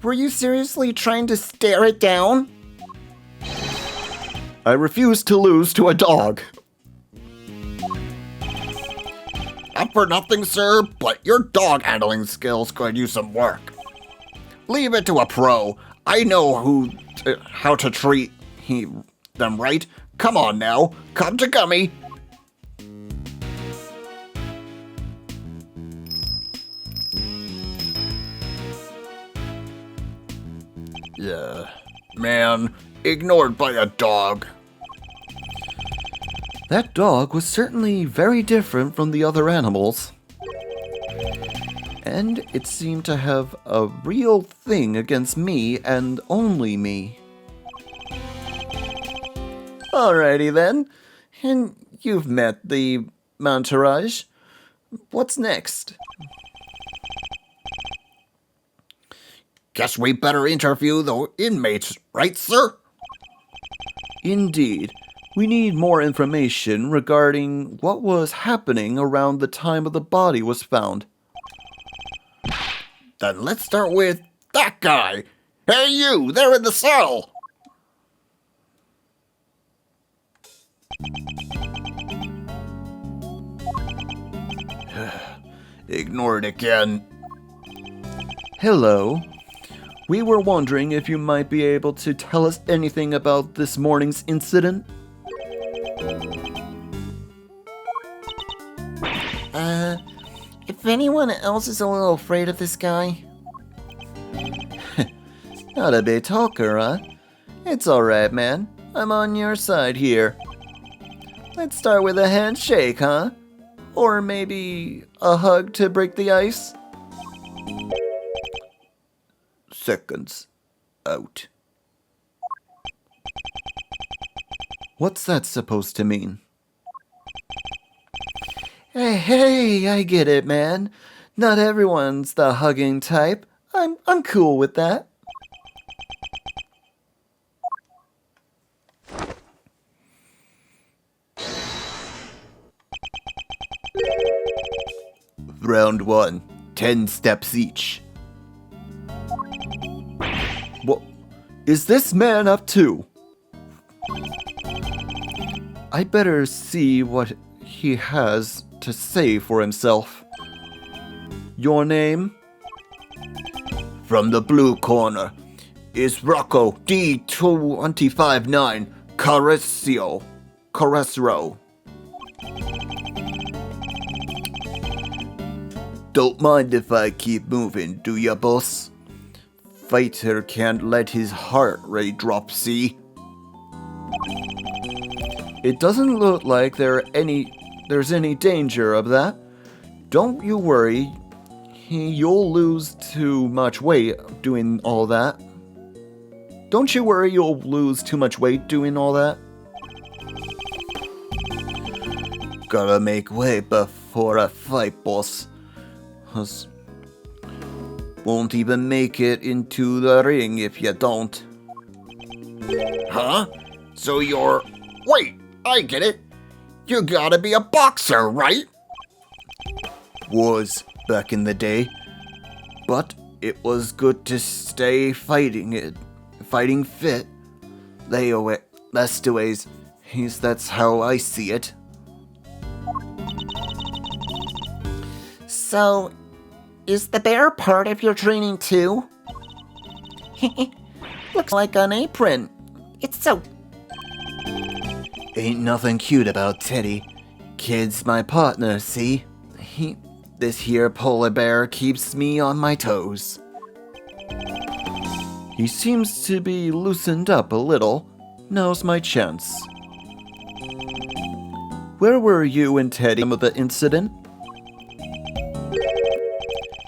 [SPEAKER 2] were you seriously trying to stare it down?
[SPEAKER 1] I refuse to lose to a dog.
[SPEAKER 3] Not for nothing, sir, but your dog handling skills could use some work. Leave it to a pro. I know how to treat them right. Come on now, come to Gummy. Yeah, man, ignored by a dog.
[SPEAKER 1] That dog was certainly very different from the other animals. And it seemed to have a real thing against me and only me. Alrighty then. And you've met the entourage. What's next?
[SPEAKER 3] Guess we better interview the inmates, right, sir?
[SPEAKER 1] Indeed. We need more information regarding what was happening around the time of the body was found.
[SPEAKER 3] Then let's start with that guy. Hey, you, there in the cell. Ignored again.
[SPEAKER 1] Hello. We were wondering if you might be able to tell us anything about this morning's incident.
[SPEAKER 2] If anyone else is a little afraid of this guy.
[SPEAKER 1] Not a big talker, huh? It's alright, man. I'm on your side here. Let's start with a handshake, huh? Or maybe a hug to break the ice? Seconds out. What's that supposed to mean? Hey, I get it, man. Not everyone's the hugging type. I'm cool with that.
[SPEAKER 3] Round 1, 10 steps each.
[SPEAKER 1] What is this man up to? I better see what he has to say for himself. Your name?
[SPEAKER 3] From the blue corner is Rocco D259 Caressro. Don't mind if I keep moving, do ya, boss? Fighter can't let his heart rate drop, see?
[SPEAKER 1] It doesn't look like there's any danger of that. Don't you worry. You'll lose too much weight doing all that. Don't you worry, you'll lose too much weight doing all that.
[SPEAKER 3] Gotta make way before a fight, boss. Won't even make it into the ring if you don't.
[SPEAKER 2] Huh? So you're... Wait, I get it. You gotta be a boxer, right?
[SPEAKER 3] Was back in the day. But it was good to stay fighting fit. Leastways, that's how I see it.
[SPEAKER 2] So, is the bear part of your training too? Looks like an apron. It's so...
[SPEAKER 3] Ain't nothing cute about Teddy. Kid's my partner, see? This here polar bear keeps me on my toes.
[SPEAKER 1] He seems to be loosened up a little. Now's my chance. Where were you and Teddy with the incident?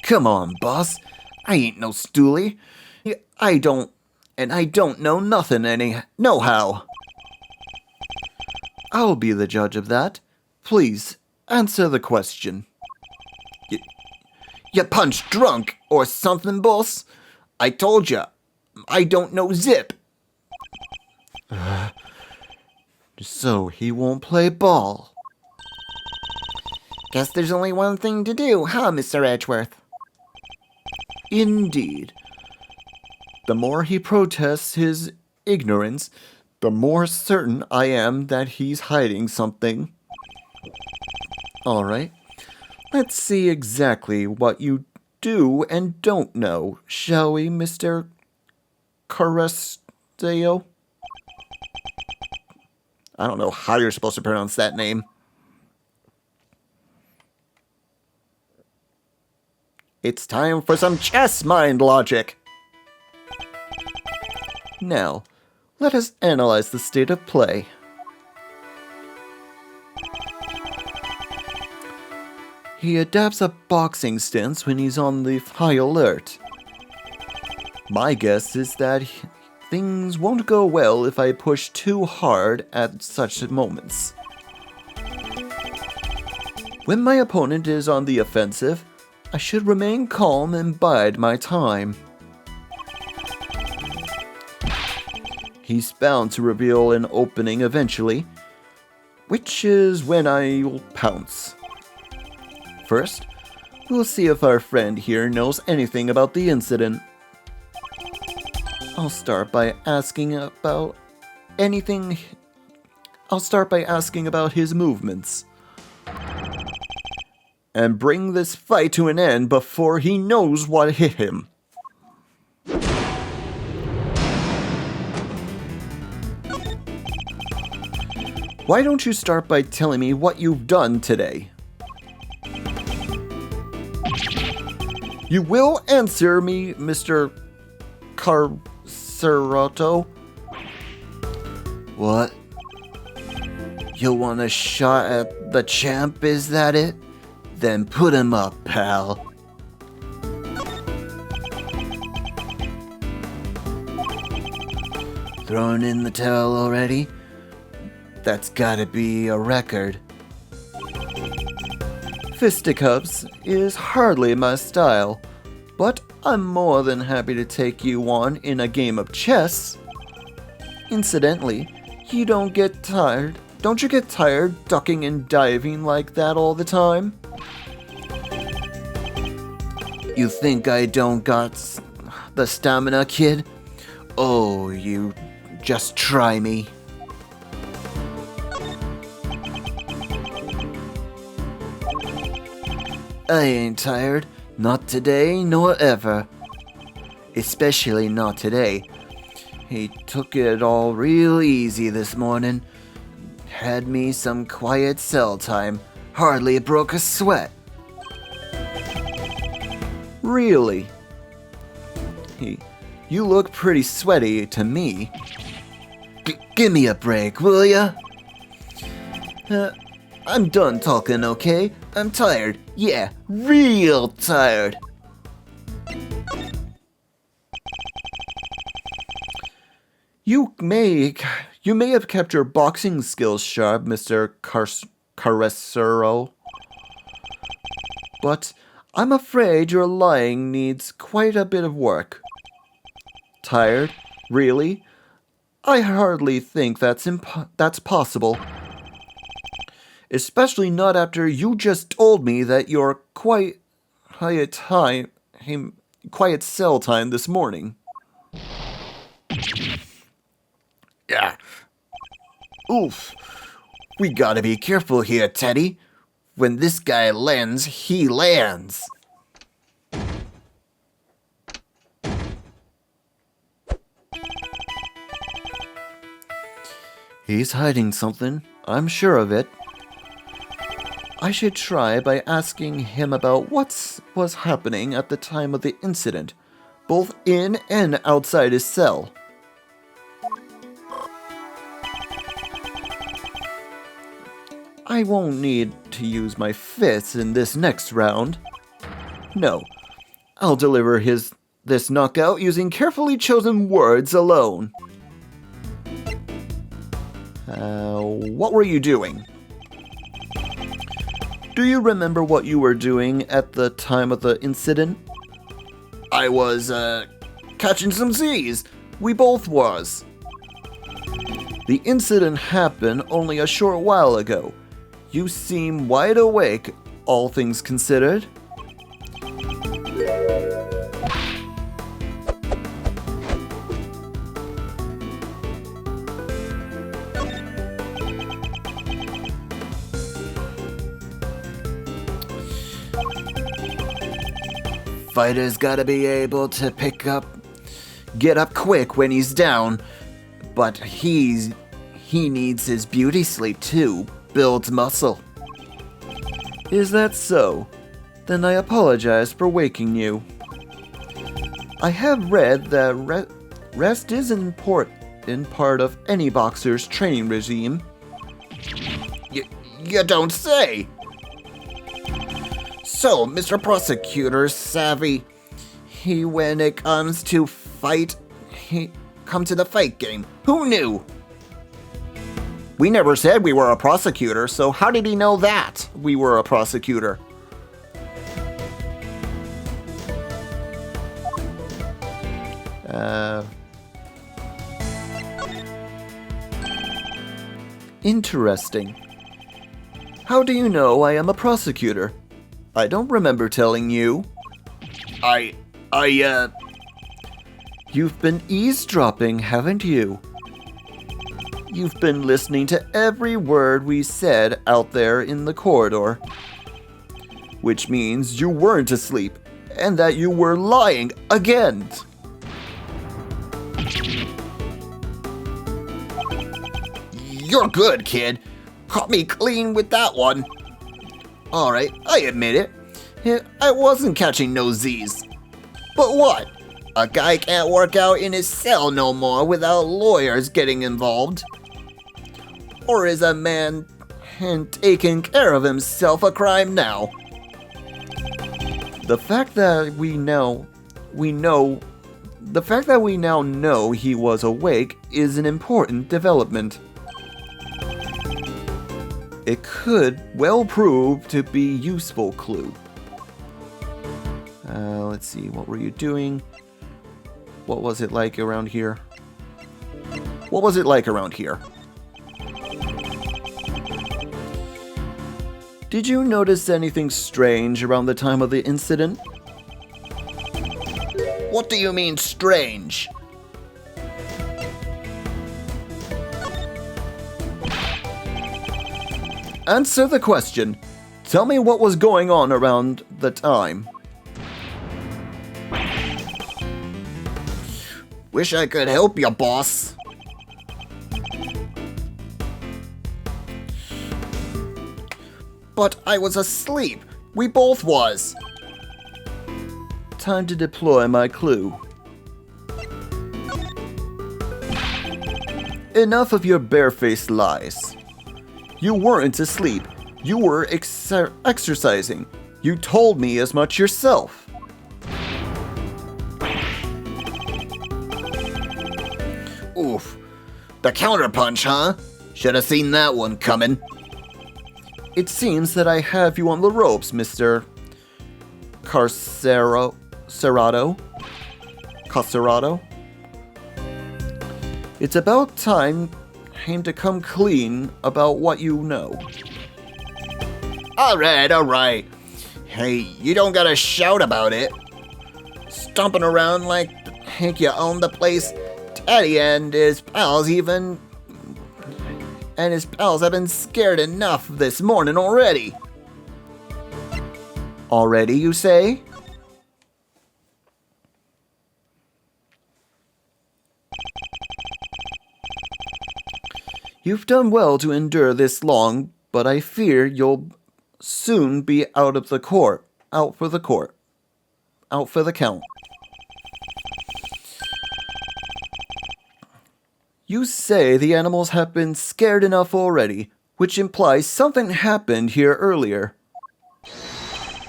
[SPEAKER 3] Come on, boss. I ain't no stoolie. I don't know nothing nohow.
[SPEAKER 1] I'll be the judge of that. Please, answer the question.
[SPEAKER 3] You punch drunk or something, boss? I told ya, I don't know zip.
[SPEAKER 1] So he won't play ball.
[SPEAKER 2] Guess there's only one thing to do, huh, Mr. Edgeworth?
[SPEAKER 1] Indeed. The more he protests his ignorance, the more certain I am that he's hiding something. Alright, let's see exactly what you do and don't know, shall we, Mr. Caresteo? I don't know how you're supposed to pronounce that name. It's time for some chess mind logic. Now, let us analyze the state of play. He adapts a boxing stance when he's on the high alert. My guess is that things won't go well if I push too hard at such moments. When my opponent is on the offensive, I should remain calm and bide my time. He's bound to reveal an opening eventually, which is when I'll pounce. First, we'll see if our friend here knows anything about the incident. I'll start by asking about his movements. And bring this fight to an end before he knows what hit him. Why don't you start by telling me what you've done today? You will answer me, Mr. Carceroto.
[SPEAKER 3] What? You want a shot at the champ, is that it? Then put him up, pal. Throwing in the towel already? That's gotta be a record.
[SPEAKER 1] Fisticuffs is hardly my style, but I'm more than happy to take you on in a game of chess. Incidentally, don't you get tired ducking and diving like that all the time?
[SPEAKER 3] You think I don't got the stamina, kid? Oh, you just try me. I ain't tired. Not today, nor ever. Especially not today. He took it all real easy this morning. Had me some quiet cell time. Hardly broke a sweat.
[SPEAKER 1] Really? You look pretty sweaty to me.
[SPEAKER 3] Give me a break, will ya?
[SPEAKER 1] I'm done talking, okay?
[SPEAKER 3] I'm tired. Yeah, real tired.
[SPEAKER 1] You may have kept your boxing skills sharp, Mr. Caressero. But I'm afraid your lying needs quite a bit of work. Tired? Really? I hardly think that's possible. Especially not after you just told me that your quiet cell time this morning.
[SPEAKER 3] Yeah. Oof. We gotta be careful here, Teddy. When this guy lands, he lands.
[SPEAKER 1] He's hiding something, I'm sure of it. I should try by asking him about what was happening at the time of the incident, both in and outside his cell. I won't need to use my fists in this next round. No, I'll deliver this knockout using carefully chosen words alone. What were you doing? Do you remember what you were doing at the time of the incident?
[SPEAKER 3] I was, catching some Z's.
[SPEAKER 1] We both was. The incident happened only a short while ago. You seem wide awake, all things considered.
[SPEAKER 3] Fighter's gotta be able to get up quick when he's down. But he needs his beauty sleep too. Builds muscle.
[SPEAKER 1] Is that so? Then I apologize for waking you. I have read that rest is an important part of any boxer's training regime.
[SPEAKER 3] You don't say! So, Mr. Prosecutor's savvy. When it comes to the fight game. Who knew?
[SPEAKER 1] We never said we were a prosecutor, so how did he know that we were a prosecutor? Interesting. How do you know I am a prosecutor? I don't remember telling you. You've been eavesdropping, haven't you? You've been listening to every word we said out there in the corridor. Which means you weren't asleep, and that you were lying again.
[SPEAKER 3] You're good, kid. Caught me clean with that one. Alright, I admit it. I wasn't catching no Z's. But what? A guy can't work out in his cell no more without lawyers getting involved. Or is a man taking care of himself a crime now?
[SPEAKER 1] The fact that we now know he was awake is an important development. It could well prove to be a useful clue. Let's see, what were you doing? What was it like around here? What was it like around here? Did you notice anything strange around the time of the incident?
[SPEAKER 3] What do you mean, strange?
[SPEAKER 1] Answer the question. Tell me what was going on around the time.
[SPEAKER 3] Wish I could help you, boss. But I was asleep. We both was.
[SPEAKER 1] Time to deploy my clue. Enough of your barefaced lies. You weren't asleep. You were exercising. You told me as much yourself.
[SPEAKER 3] Oof. The counterpunch, huh? Should have seen that one coming.
[SPEAKER 1] It seems that I have you on the ropes, Mr. Carcerado. It's about time to come clean about what you know.
[SPEAKER 3] Alright. Hey, you don't gotta shout about it. Stomping around like you own the place. Daddy and his pals have been scared enough this morning already.
[SPEAKER 1] Already, you say? You've done well to endure this long, but I fear you'll soon be out for the count. You say the animals have been scared enough already, which implies something happened here earlier.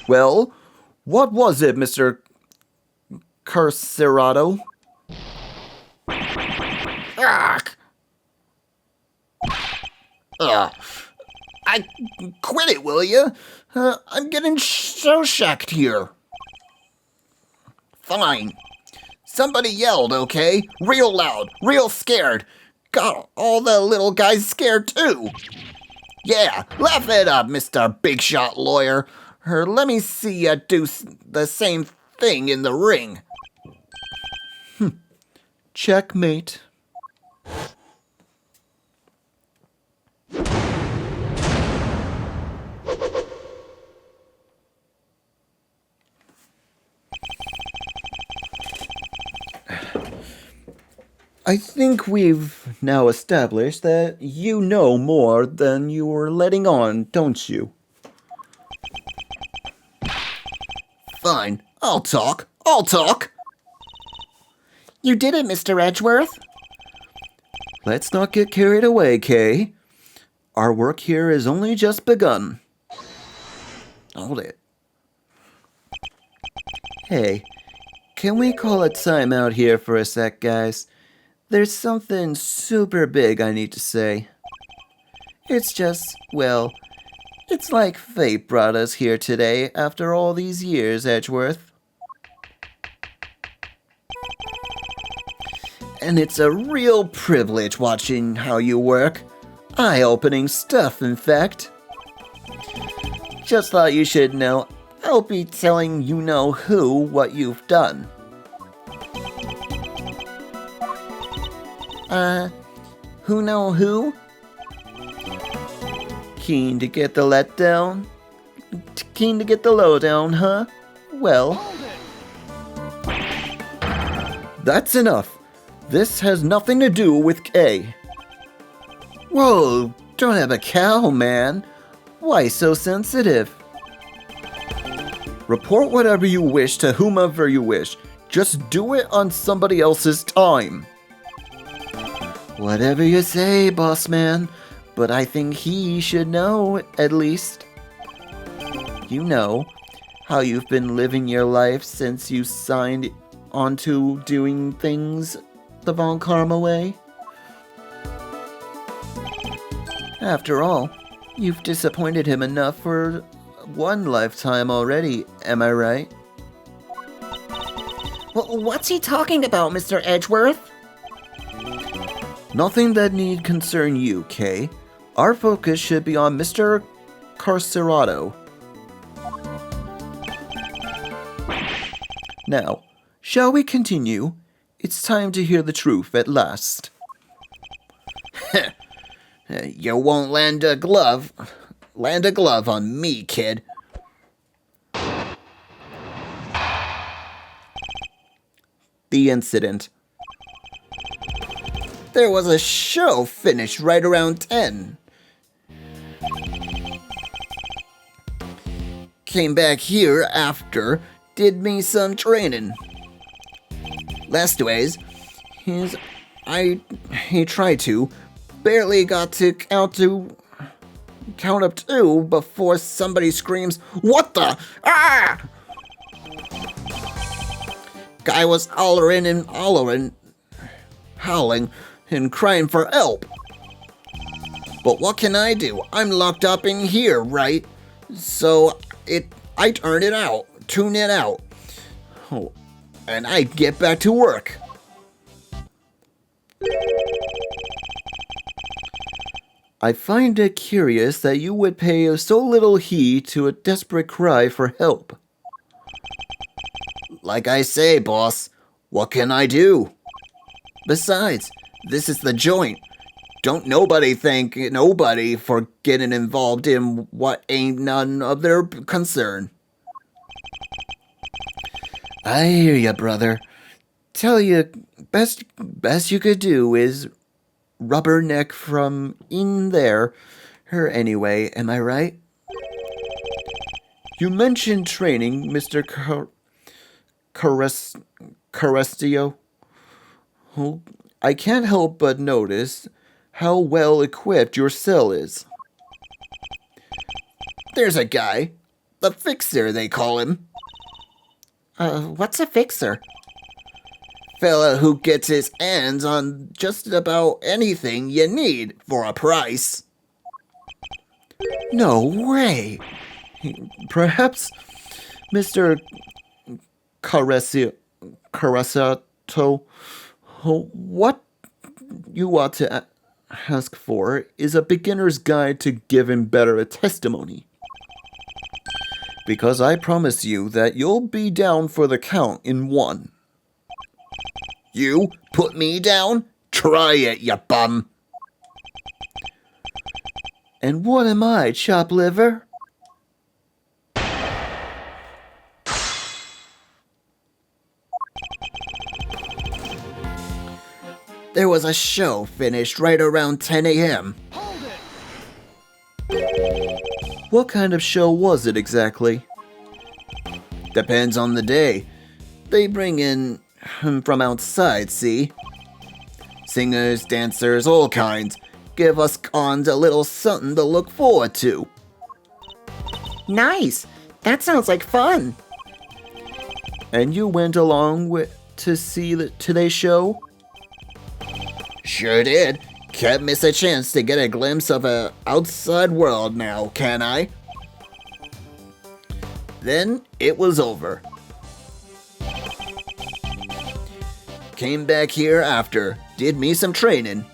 [SPEAKER 1] Well, what was it, Mr. Carcerado?
[SPEAKER 3] I quit it, will you? I'm getting shell-shocked here. Fine. Somebody yelled, okay? Real loud, real scared. Got all the little guys scared too. Yeah, laugh it up, Mr. Big Shot Lawyer. Or let me see you do the same thing in the ring.
[SPEAKER 1] Checkmate. I think we've now established that you know more than you were letting on, don't you?
[SPEAKER 3] Fine, I'll talk.
[SPEAKER 2] You did it, Mr. Edgeworth.
[SPEAKER 1] Let's not get carried away, Kay. Our work here has only just begun. Hold it. Hey, can we call a time out here for a sec, guys? There's something super big I need to say. It's just, well, it's like fate brought us here today after all these years, Edgeworth. And it's a real privilege watching how you work. Eye-opening stuff, in fact. Just thought you should know, I'll be telling you-know-who what you've done.
[SPEAKER 2] Who know who?
[SPEAKER 1] Keen to get the letdown? Keen to get the lowdown, huh? Well, that's enough. This has nothing to do with Kay. Whoa, don't have a cow, man. Why so sensitive? Report whatever you wish to whomever you wish. Just do it on somebody else's time. Whatever you say, boss man, but I think he should know, at least. You know how you've been living your life since you signed onto doing things the Von Karma way? After all, you've disappointed him enough for one lifetime already, am I right?
[SPEAKER 2] What's he talking about, Mr. Edgeworth?
[SPEAKER 1] Nothing that need concern you, Kay. Our focus should be on Mr. Carcerado. Now,
[SPEAKER 4] Shall we continue? It's time to hear the truth at last.
[SPEAKER 3] You won't land a glove on me, kid.
[SPEAKER 4] The incident.
[SPEAKER 3] There was a show finished right around 10. Came back here after, did me some training. Lastways, he tried to, barely got to count up 2 before somebody screams, "What the? Ah!" Guy was howling and crying for help. But what can I do? I'm locked up in here, right? So I tune it out. Oh, and I get back to work.
[SPEAKER 4] I find it curious that you would pay so little heed to a desperate cry for help.
[SPEAKER 3] Like I say, boss, what can I do? Besides, this is the joint. Don't nobody thank nobody for getting involved in what ain't none of their concern.
[SPEAKER 4] I hear ya, brother. Tell you, best you could do is rubberneck from in there. Her anyway, am I right? You mentioned training, Mr. Carestio. Oh, I can't help but notice how well equipped your cell is.
[SPEAKER 3] There's a guy. The fixer, they call him.
[SPEAKER 2] What's a fixer?
[SPEAKER 3] Fella who gets his hands on just about anything you need for a price.
[SPEAKER 4] No way. Perhaps Mr. Caressato, what you ought to ask for is a beginner's guide to giving better a testimony. Because I promise you that you'll be down for the count in 1.
[SPEAKER 3] You put me down? Try it, you bum.
[SPEAKER 4] And what am I, chop liver?
[SPEAKER 3] There was a show finished right around 10 a.m.
[SPEAKER 4] What kind of show was it exactly?
[SPEAKER 3] Depends on the day. They bring in from outside, see? Singers, dancers, all kinds. Give us cons a little something to look forward to.
[SPEAKER 2] Nice. That sounds like fun.
[SPEAKER 4] And you went along to see today's show?
[SPEAKER 3] Sure did. Can't miss a chance to get a glimpse of an outside world now, can I? Then it was over. Came back here after, did me some training.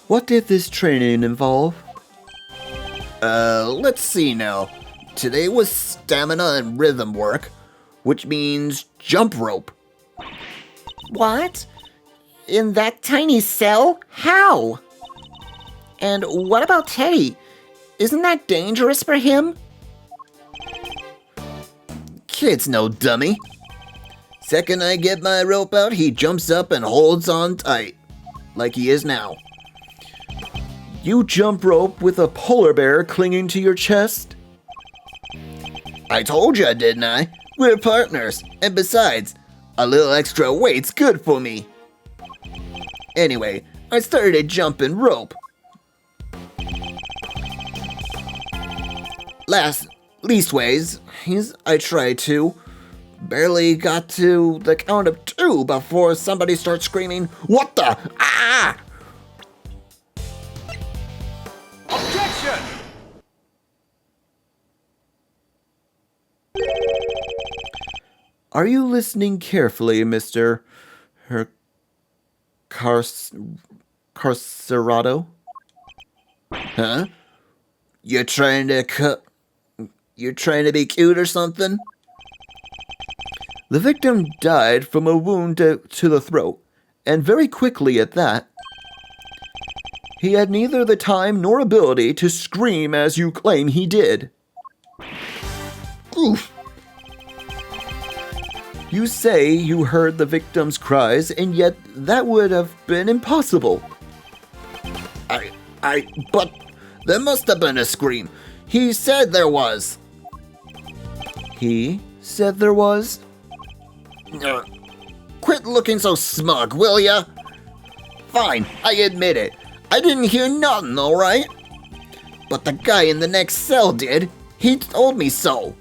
[SPEAKER 4] What did this training involve?
[SPEAKER 3] Let's see now. Today was stamina and rhythm work, which means jump rope.
[SPEAKER 2] What? In that tiny cell? How? And what about Teddy? Isn't that dangerous for him?
[SPEAKER 3] Kid's no dummy. Second I get my rope out, he jumps up and holds on tight, like he is now.
[SPEAKER 4] You jump rope with a polar bear clinging to your chest?
[SPEAKER 3] I told you, didn't I? We're partners, and besides, a little extra weight's good for me. Anyway, I started jumping rope. Leastways, I tried to. Barely got to the count of 2 before somebody starts screaming, "What the? Ah!"
[SPEAKER 5] Objection!
[SPEAKER 4] Are you listening carefully, Mr. Carcerado?
[SPEAKER 3] Huh? You're trying to be cute or something?
[SPEAKER 4] The victim died from a wound to the throat, and very quickly at that. He had neither the time nor ability to scream as you claim he did.
[SPEAKER 3] Oof.
[SPEAKER 4] You say you heard the victim's cries, and yet that would have been impossible.
[SPEAKER 3] But there must have been a scream. He said there was.
[SPEAKER 4] He said there was?
[SPEAKER 3] Quit looking so smug, will ya? Fine, I admit it. I didn't hear nothing, alright? But the guy in the next cell did. He told me so.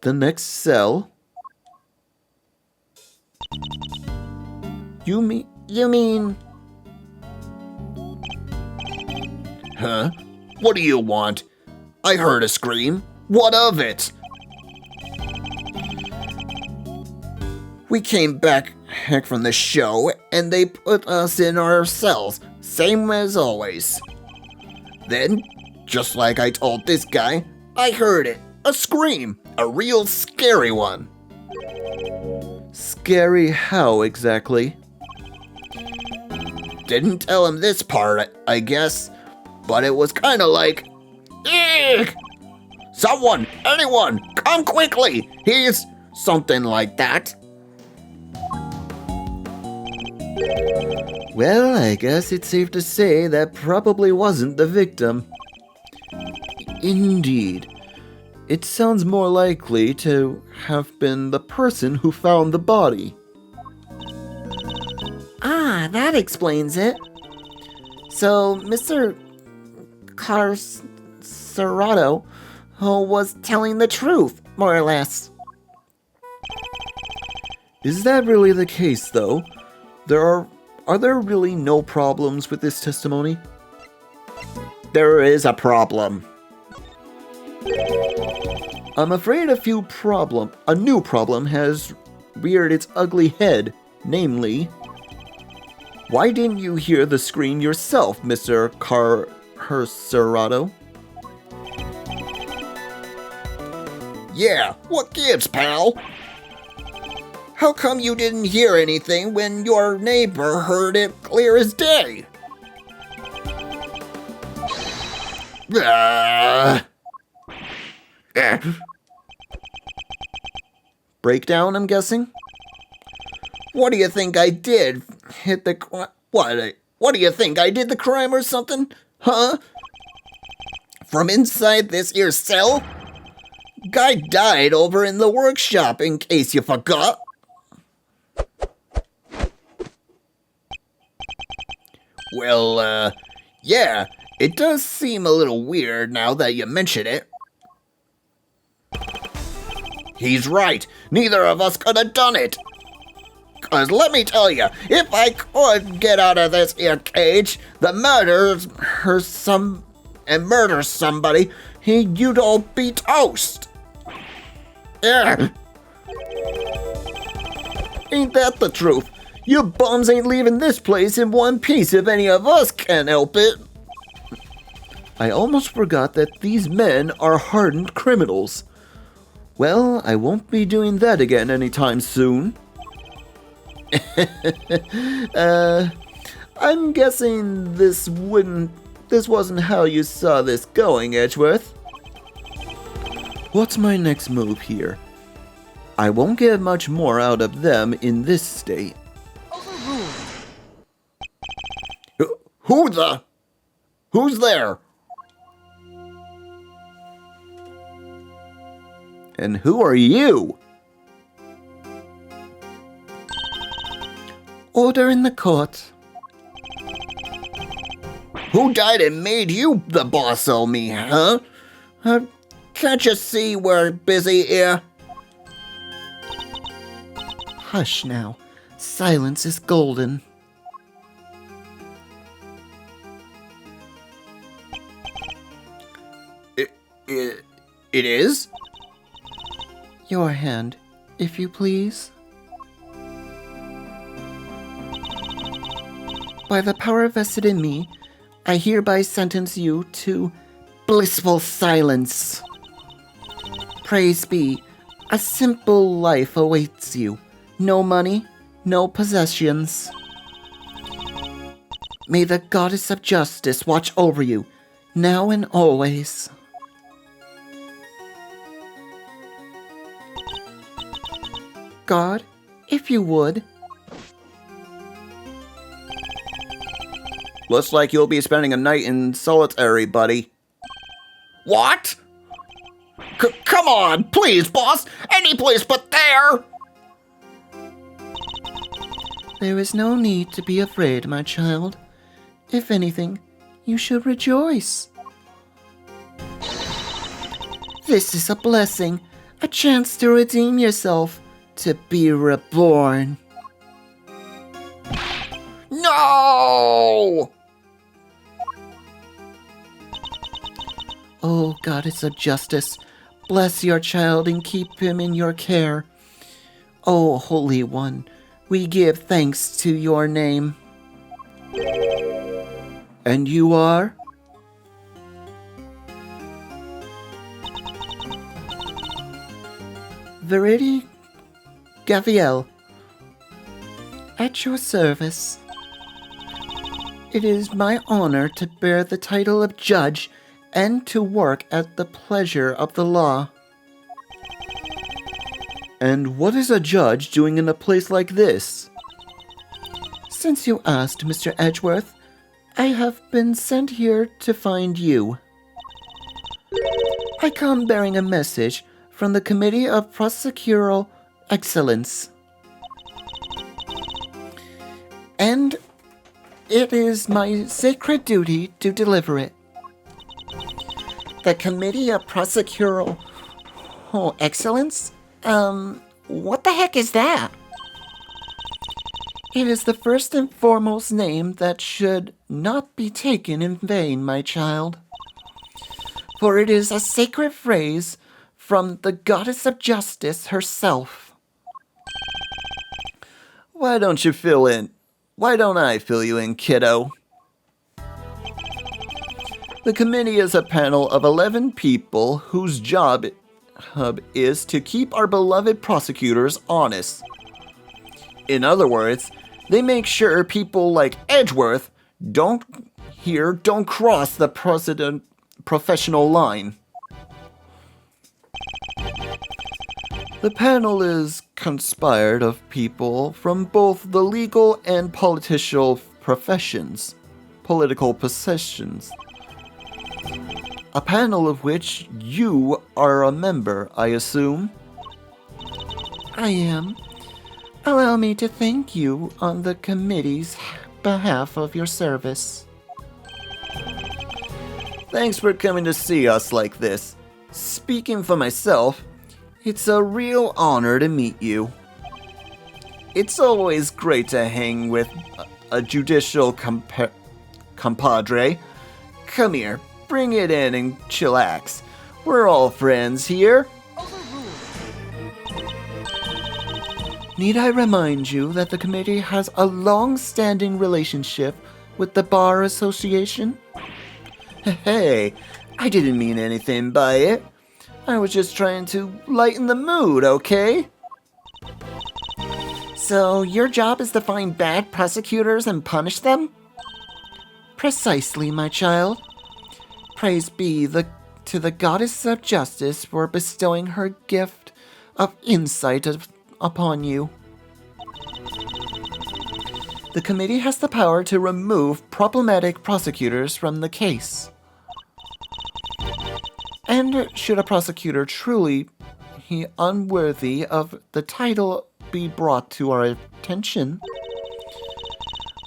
[SPEAKER 4] The next cell?
[SPEAKER 2] You mean...
[SPEAKER 3] Huh? What do you want? I heard a scream. What of it? We came back from the show, and they put us in our cells, same as always. Then, just like I told this guy, I heard it. A scream. A real scary one.
[SPEAKER 4] Scary how exactly?
[SPEAKER 3] Didn't tell him this part, I guess, but it was kind of like, eek! Someone, anyone, come quickly! He's something like that.
[SPEAKER 4] Well, I guess it's safe to say that probably wasn't the victim. Indeed. It sounds more likely to have been the person who found the body.
[SPEAKER 2] Ah, that explains it. So, Mr. Carcerado was telling the truth, more or less.
[SPEAKER 4] Is that really the case, though? Are there really no problems with this testimony?
[SPEAKER 3] There is a problem.
[SPEAKER 4] I'm afraid a new problem has reared its ugly head, namely, why didn't you hear the scream yourself, Mr. Carcerado?
[SPEAKER 3] Yeah, what gives, pal? How come you didn't hear anything when your neighbor heard it clear as day?
[SPEAKER 4] Breakdown, I'm guessing?
[SPEAKER 3] What do you think I did? Hit the What do you think I did the crime or something? Huh? From inside this here cell? Guy died over in the workshop, in case you forgot. Well, yeah, it does seem a little weird now that you mention it. He's right. Neither of us could have done it. 'Cause let me tell you, if I could get out of this here cage, the murder somebody, you'd all be toast. Yeah. Ain't that the truth? You bums ain't leaving this place in one piece if any of us can help it.
[SPEAKER 4] I almost forgot that these men are hardened criminals. Well, I won't be doing that again anytime soon. I'm guessing this wasn't how you saw this going, Edgeworth. What's my next move here? I won't get much more out of them in this state.
[SPEAKER 3] Who's there?
[SPEAKER 4] And who are you?
[SPEAKER 2] Order in the court.
[SPEAKER 3] Who died and made you the boss of me, huh? Can't you see we're busy here?
[SPEAKER 2] Hush now. Silence is golden.
[SPEAKER 3] It is?
[SPEAKER 2] Your hand, if you please. By the power vested in me, I hereby sentence you to blissful silence. Praise be, A simple life awaits you. No money, no possessions. May the goddess of justice watch over you, now and always. God, if you would.
[SPEAKER 1] Looks like you'll be spending a night in solitary, buddy.
[SPEAKER 3] What? Come on, please, boss! Any place but there!
[SPEAKER 2] There is no need to be afraid, my child. If anything, you should rejoice. This is a blessing, a chance to redeem yourself, to be reborn.
[SPEAKER 3] No!
[SPEAKER 2] Oh, goddess of justice, bless your child and keep him in your care. Oh, Holy One, we give thanks to your name. And you are? Verity Gaviel, at your service. It is my honor to bear the title of judge and to work at the pleasure of the law.
[SPEAKER 4] And what is a judge doing in a place like this?
[SPEAKER 2] Since you asked, Mr. Edgeworth, I have been sent here to find you. I come bearing a message from the Committee of Prosecutorial Excellence. And it is my sacred duty to deliver it. The Committee of Prosecutorial Excellence? What the heck is that? It is the first and foremost name that should not be taken in vain, my child. For it is a sacred phrase from the goddess of justice herself.
[SPEAKER 1] Why don't you fill in? Why don't I fill you in, kiddo? The committee is a panel of 11 people whose job is to keep our beloved prosecutors honest. In other words, they make sure people like Edgeworth don't cross the professional line. The panel is conspired of people from both the legal and political professions. A panel of which you are a member, I assume?
[SPEAKER 2] I am. Allow me to thank you on the committee's behalf of your service.
[SPEAKER 1] Thanks for coming to see us like this. Speaking for myself, it's a real honor to meet you. It's always great to hang with a judicial compadre. Come here, bring it in and chillax. We're all friends here.
[SPEAKER 2] Need I remind you that the committee has a long-standing relationship with the Bar Association?
[SPEAKER 1] Hey, I didn't mean anything by it. I was just trying to lighten the mood, okay?
[SPEAKER 2] So your job is to find bad prosecutors and punish them? Precisely, my child. Praise be to the goddess of justice for bestowing her gift of insight upon you. The committee has the power to remove problematic prosecutors from the case. And should a prosecutor truly be unworthy of the title be brought to our attention,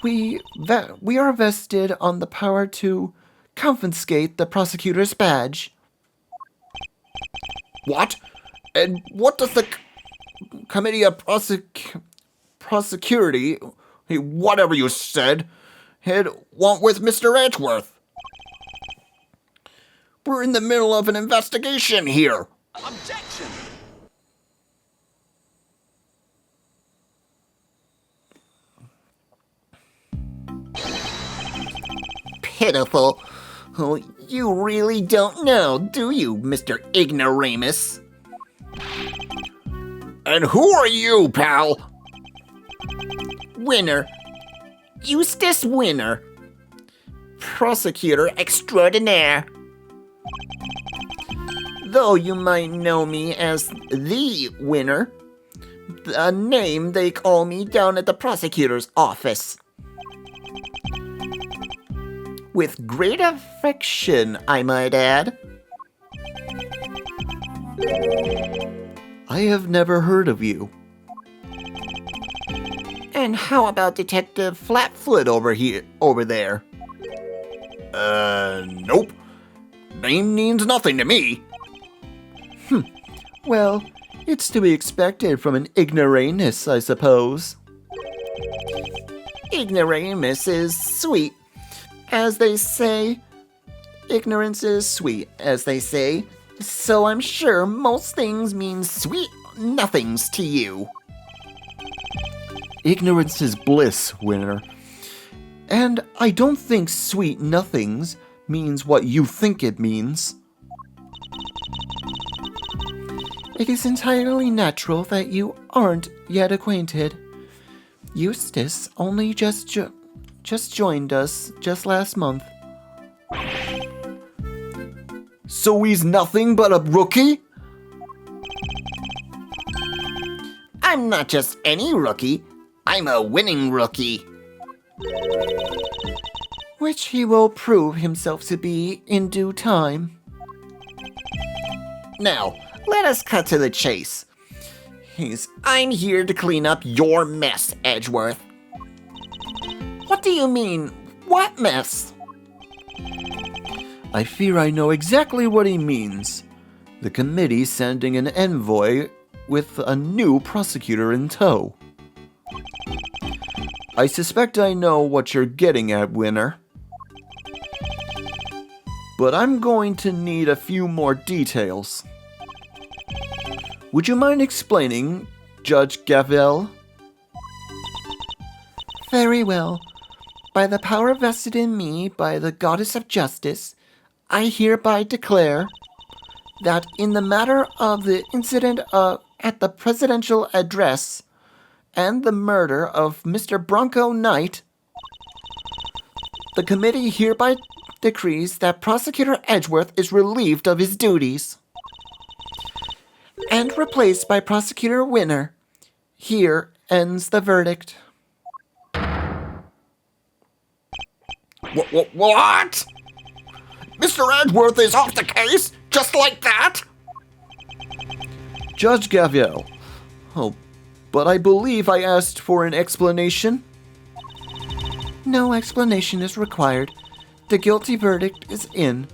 [SPEAKER 2] we are vested on the power to confiscate the prosecutor's badge.
[SPEAKER 3] What? And what does the Committee of Prosecurity, whatever you said, had want with Mr. Edgeworth? We're in the middle of an investigation here.
[SPEAKER 5] Objection!
[SPEAKER 3] Pitiful. Oh, you really don't know, do you, Mr. Ignoramus? And who are you, pal?
[SPEAKER 2] Winner. Eustace Winner. Prosecutor extraordinaire. Though you might know me as the Winner, a name they call me down at the prosecutor's office. With great affection, I might add.
[SPEAKER 4] I have never heard of you.
[SPEAKER 2] And how about Detective Flatfoot over there?
[SPEAKER 3] Nope. Name means nothing to me.
[SPEAKER 4] Well, it's to be expected from an ignoramus, I suppose.
[SPEAKER 2] Ignoramus is sweet, as they say. Ignorance is sweet, as they say. So I'm sure most things mean sweet nothings to you.
[SPEAKER 4] Ignorance is bliss, Winner. And I don't think sweet nothings means what you think it means.
[SPEAKER 2] It is entirely natural that you aren't yet acquainted. Eustace only just joined us just last month.
[SPEAKER 4] So he's nothing but a rookie?
[SPEAKER 2] I'm not just any rookie. I'm a winning rookie. Which he will prove himself to be in due time. Now, let us cut to the chase. I'm here to clean up your mess, Edgeworth. What do you mean, what mess?
[SPEAKER 4] I fear I know exactly what he means. The committee sending an envoy with a new prosecutor in tow. I suspect I know what you're getting at, Winner. But I'm going to need a few more details. Would you mind explaining, Judge Gavel?
[SPEAKER 2] Very well. By the power vested in me by the Goddess of Justice, I hereby declare that in the matter of the incident at the presidential address and the murder of Mr. Bronco Knight, the committee hereby decrees that Prosecutor Edgeworth is relieved of his duties and replaced by Prosecutor Winner. Here ends the verdict.
[SPEAKER 3] What? Mr. Edgeworth is off the case, just like that?
[SPEAKER 4] Judge Gavel. Oh, but I believe I asked for an explanation.
[SPEAKER 2] No explanation is required. The guilty verdict is in.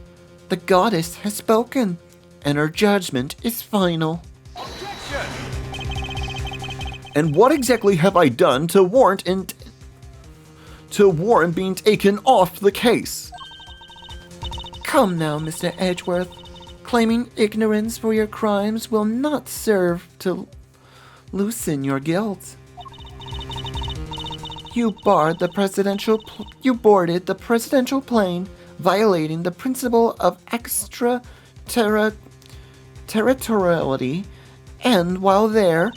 [SPEAKER 2] The goddess has spoken, and her judgment is final.
[SPEAKER 4] And what exactly have I done to warrant being taken off the case?
[SPEAKER 2] Come now, Mr. Edgeworth. Claiming ignorance for your crimes will not serve to loosen your guilt. You boarded the presidential plane, violating the principle of extraterritoriality, and while there,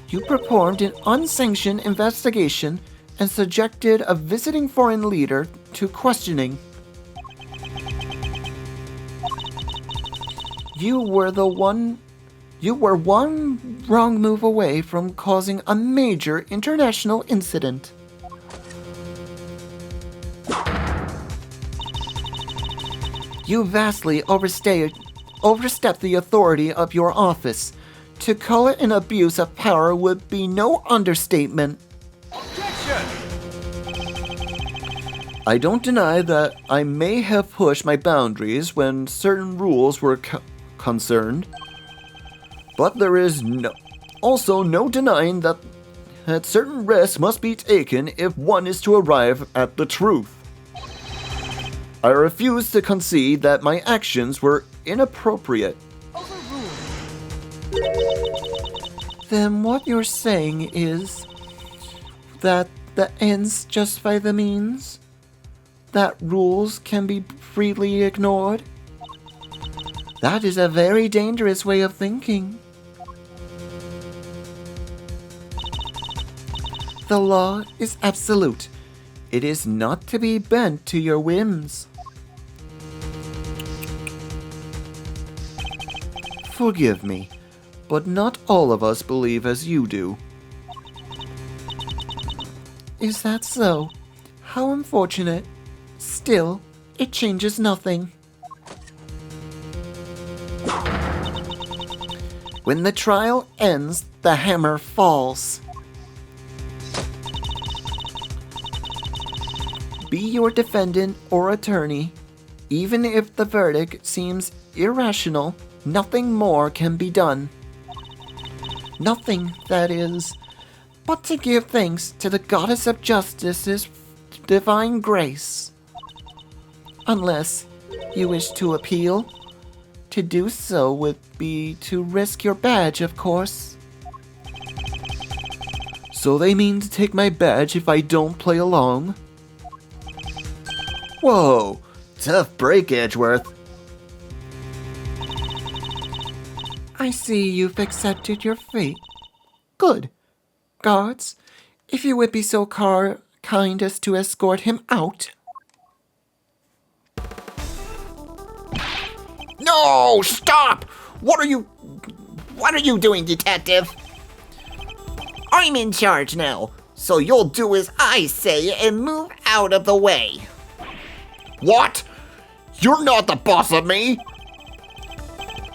[SPEAKER 2] you performed an unsanctioned investigation and subjected a visiting foreign leader to questioning. You were one wrong move away from causing a major international incident. You vastly overstepped the authority of your office. To call it an abuse of power would be no understatement.
[SPEAKER 5] Objection!
[SPEAKER 4] I don't deny that I may have pushed my boundaries when certain rules were concerned, but there is also no denying that certain risks must be taken if one is to arrive at the truth. I refuse to concede that my actions were inappropriate.
[SPEAKER 2] Then what you're saying is that the ends justify the means? That rules can be freely ignored? That is a very dangerous way of thinking. The law is absolute. It is not to be bent to your whims. Forgive me, but not all of us believe as you do. Is that so? How unfortunate. Still, it changes nothing. When the trial ends, the hammer falls. Be your defendant or attorney. Even if the verdict seems irrational, nothing more can be done. Nothing, that is, but to give thanks to the Goddess of Justice's divine grace. Unless you wish to appeal. To do so would be to risk your badge, of course.
[SPEAKER 4] So they mean to take my badge if I don't play along?
[SPEAKER 3] Whoa, tough break, Edgeworth.
[SPEAKER 2] I see you've accepted your fate. Good. Guards, if you would be so kind as to escort him out.
[SPEAKER 3] No, stop! What are you doing, detective? I'm in charge now, so you'll do as I say and move out of the way. What? You're not the boss of me!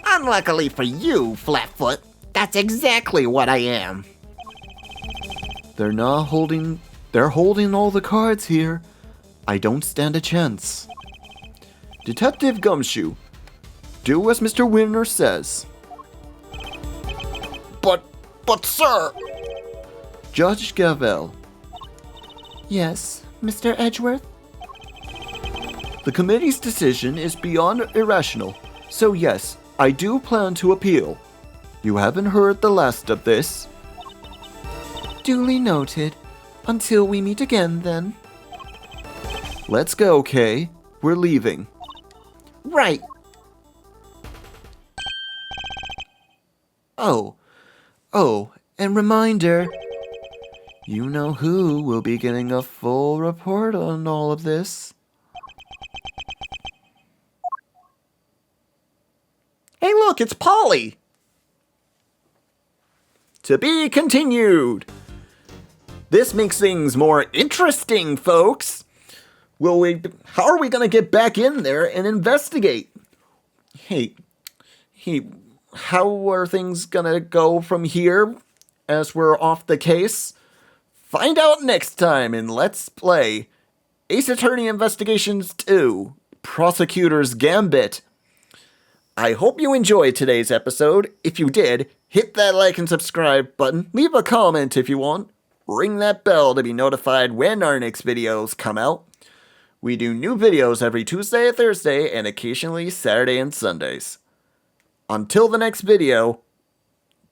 [SPEAKER 3] Unluckily for you, Flatfoot, that's exactly what I am.
[SPEAKER 4] They're holding all the cards here. I don't stand a chance. Detective Gumshoe, do as Mr. Winner says.
[SPEAKER 3] But sir...
[SPEAKER 4] Judge Gavel.
[SPEAKER 2] Yes, Mr. Edgeworth?
[SPEAKER 4] The committee's decision is beyond irrational, so yes, I do plan to appeal. You haven't heard the last of this.
[SPEAKER 2] Duly noted. Until we meet again, then.
[SPEAKER 4] Let's go, Kay. We're leaving.
[SPEAKER 2] Right. Oh, and reminder. You know who will be getting a full report on all of this.
[SPEAKER 3] Hey look, it's Polly! To be continued. This makes things more interesting, folks. How are we gonna get back in there and investigate? Hey, how are things gonna go from here as we're off the case? Find out next time in Let's Play Ace Attorney Investigations 2, Prosecutor's Gambit. I hope you enjoyed today's episode. If you did, hit that like and subscribe button, leave a comment if you want, ring that bell to be notified when our next videos come out. We do new videos every Tuesday, Thursday, and occasionally Saturday and Sundays. Until the next video,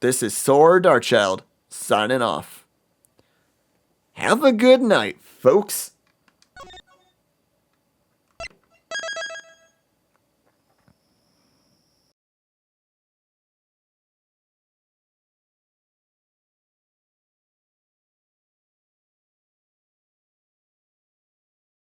[SPEAKER 3] this is Saur Darkchylde, signing off. Have a good night, folks.